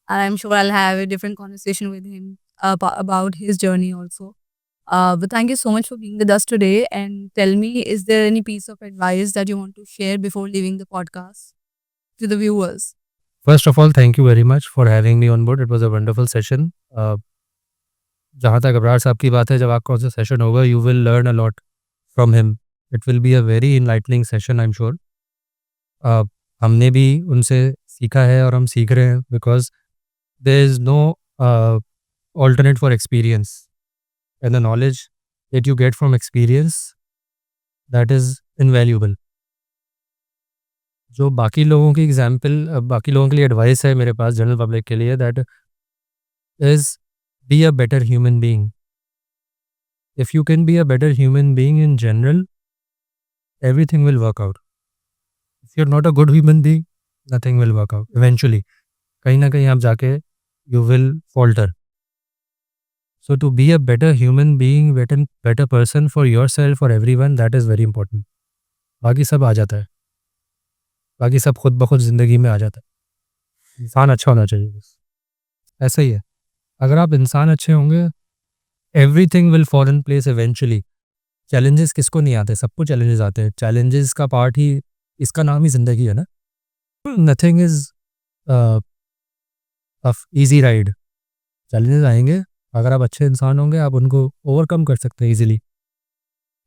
and I'm sure I'll have a different conversation with him about his journey also. But thank you so much for being with us today. And tell me, is there any piece of advice that you want to share before leaving the podcast to the viewers? First of all, thank you very much for having me on board. It was a wonderful session. जहाँ तक अबरार साहब की बात है, जब आपका उनसे session होगा, you will learn a lot from him. It will be a very enlightening session, I'm sure. हमने भी उनसे सीखा है और हम सीख रहे हैं, because there is no alternate for experience, and the knowledge that you get from experience, that is invaluable. जो बाकी लोगों की एग्जाम्पल, बाकी लोगों के लिए एडवाइस है मेरे पास जनरल पब्लिक के लिए, that is be a better human being. If you can be a better human being in general, everything will work out. If you are not a good human being, nothing will work out. Eventually कहीं ना कहीं आप जाके you will falter. So to be a better human being, better person for your self, for every one, that is very important. बाकी सब आ जाता है, बाकी सब खुद ब खुद ज़िंदगी में आ जाता है. इंसान अच्छा होना चाहिए, बस ऐसा ही है. अगर आप इंसान अच्छे होंगे, everything will fall in place eventually. Challenges किसको नहीं आते? सबको चैलेंजेस आते हैं. चैलेंजेस का पार्ट ही, इसका नाम ही ज़िंदगी है ना. Nothing is easy ride. Challenges आएंगे. अगर आप अच्छे इंसान होंगे, आप उनको ओवरकम कर सकते हैं ईजिली.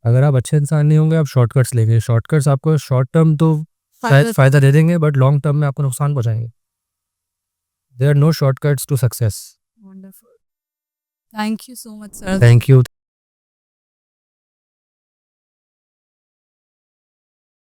अगर आप अच्छे इंसान नहीं होंगे, आप शॉर्टकट्स लेंगे. शॉर्टकट्स आपको शॉर्ट टर्म तो फ़ायदा दे देंगे, बट लॉन्ग टर्म में आपको नुकसान पहुँचाएंगे. There are no shortcuts to success. Wonderful. Thank you so much, sir. Thank you.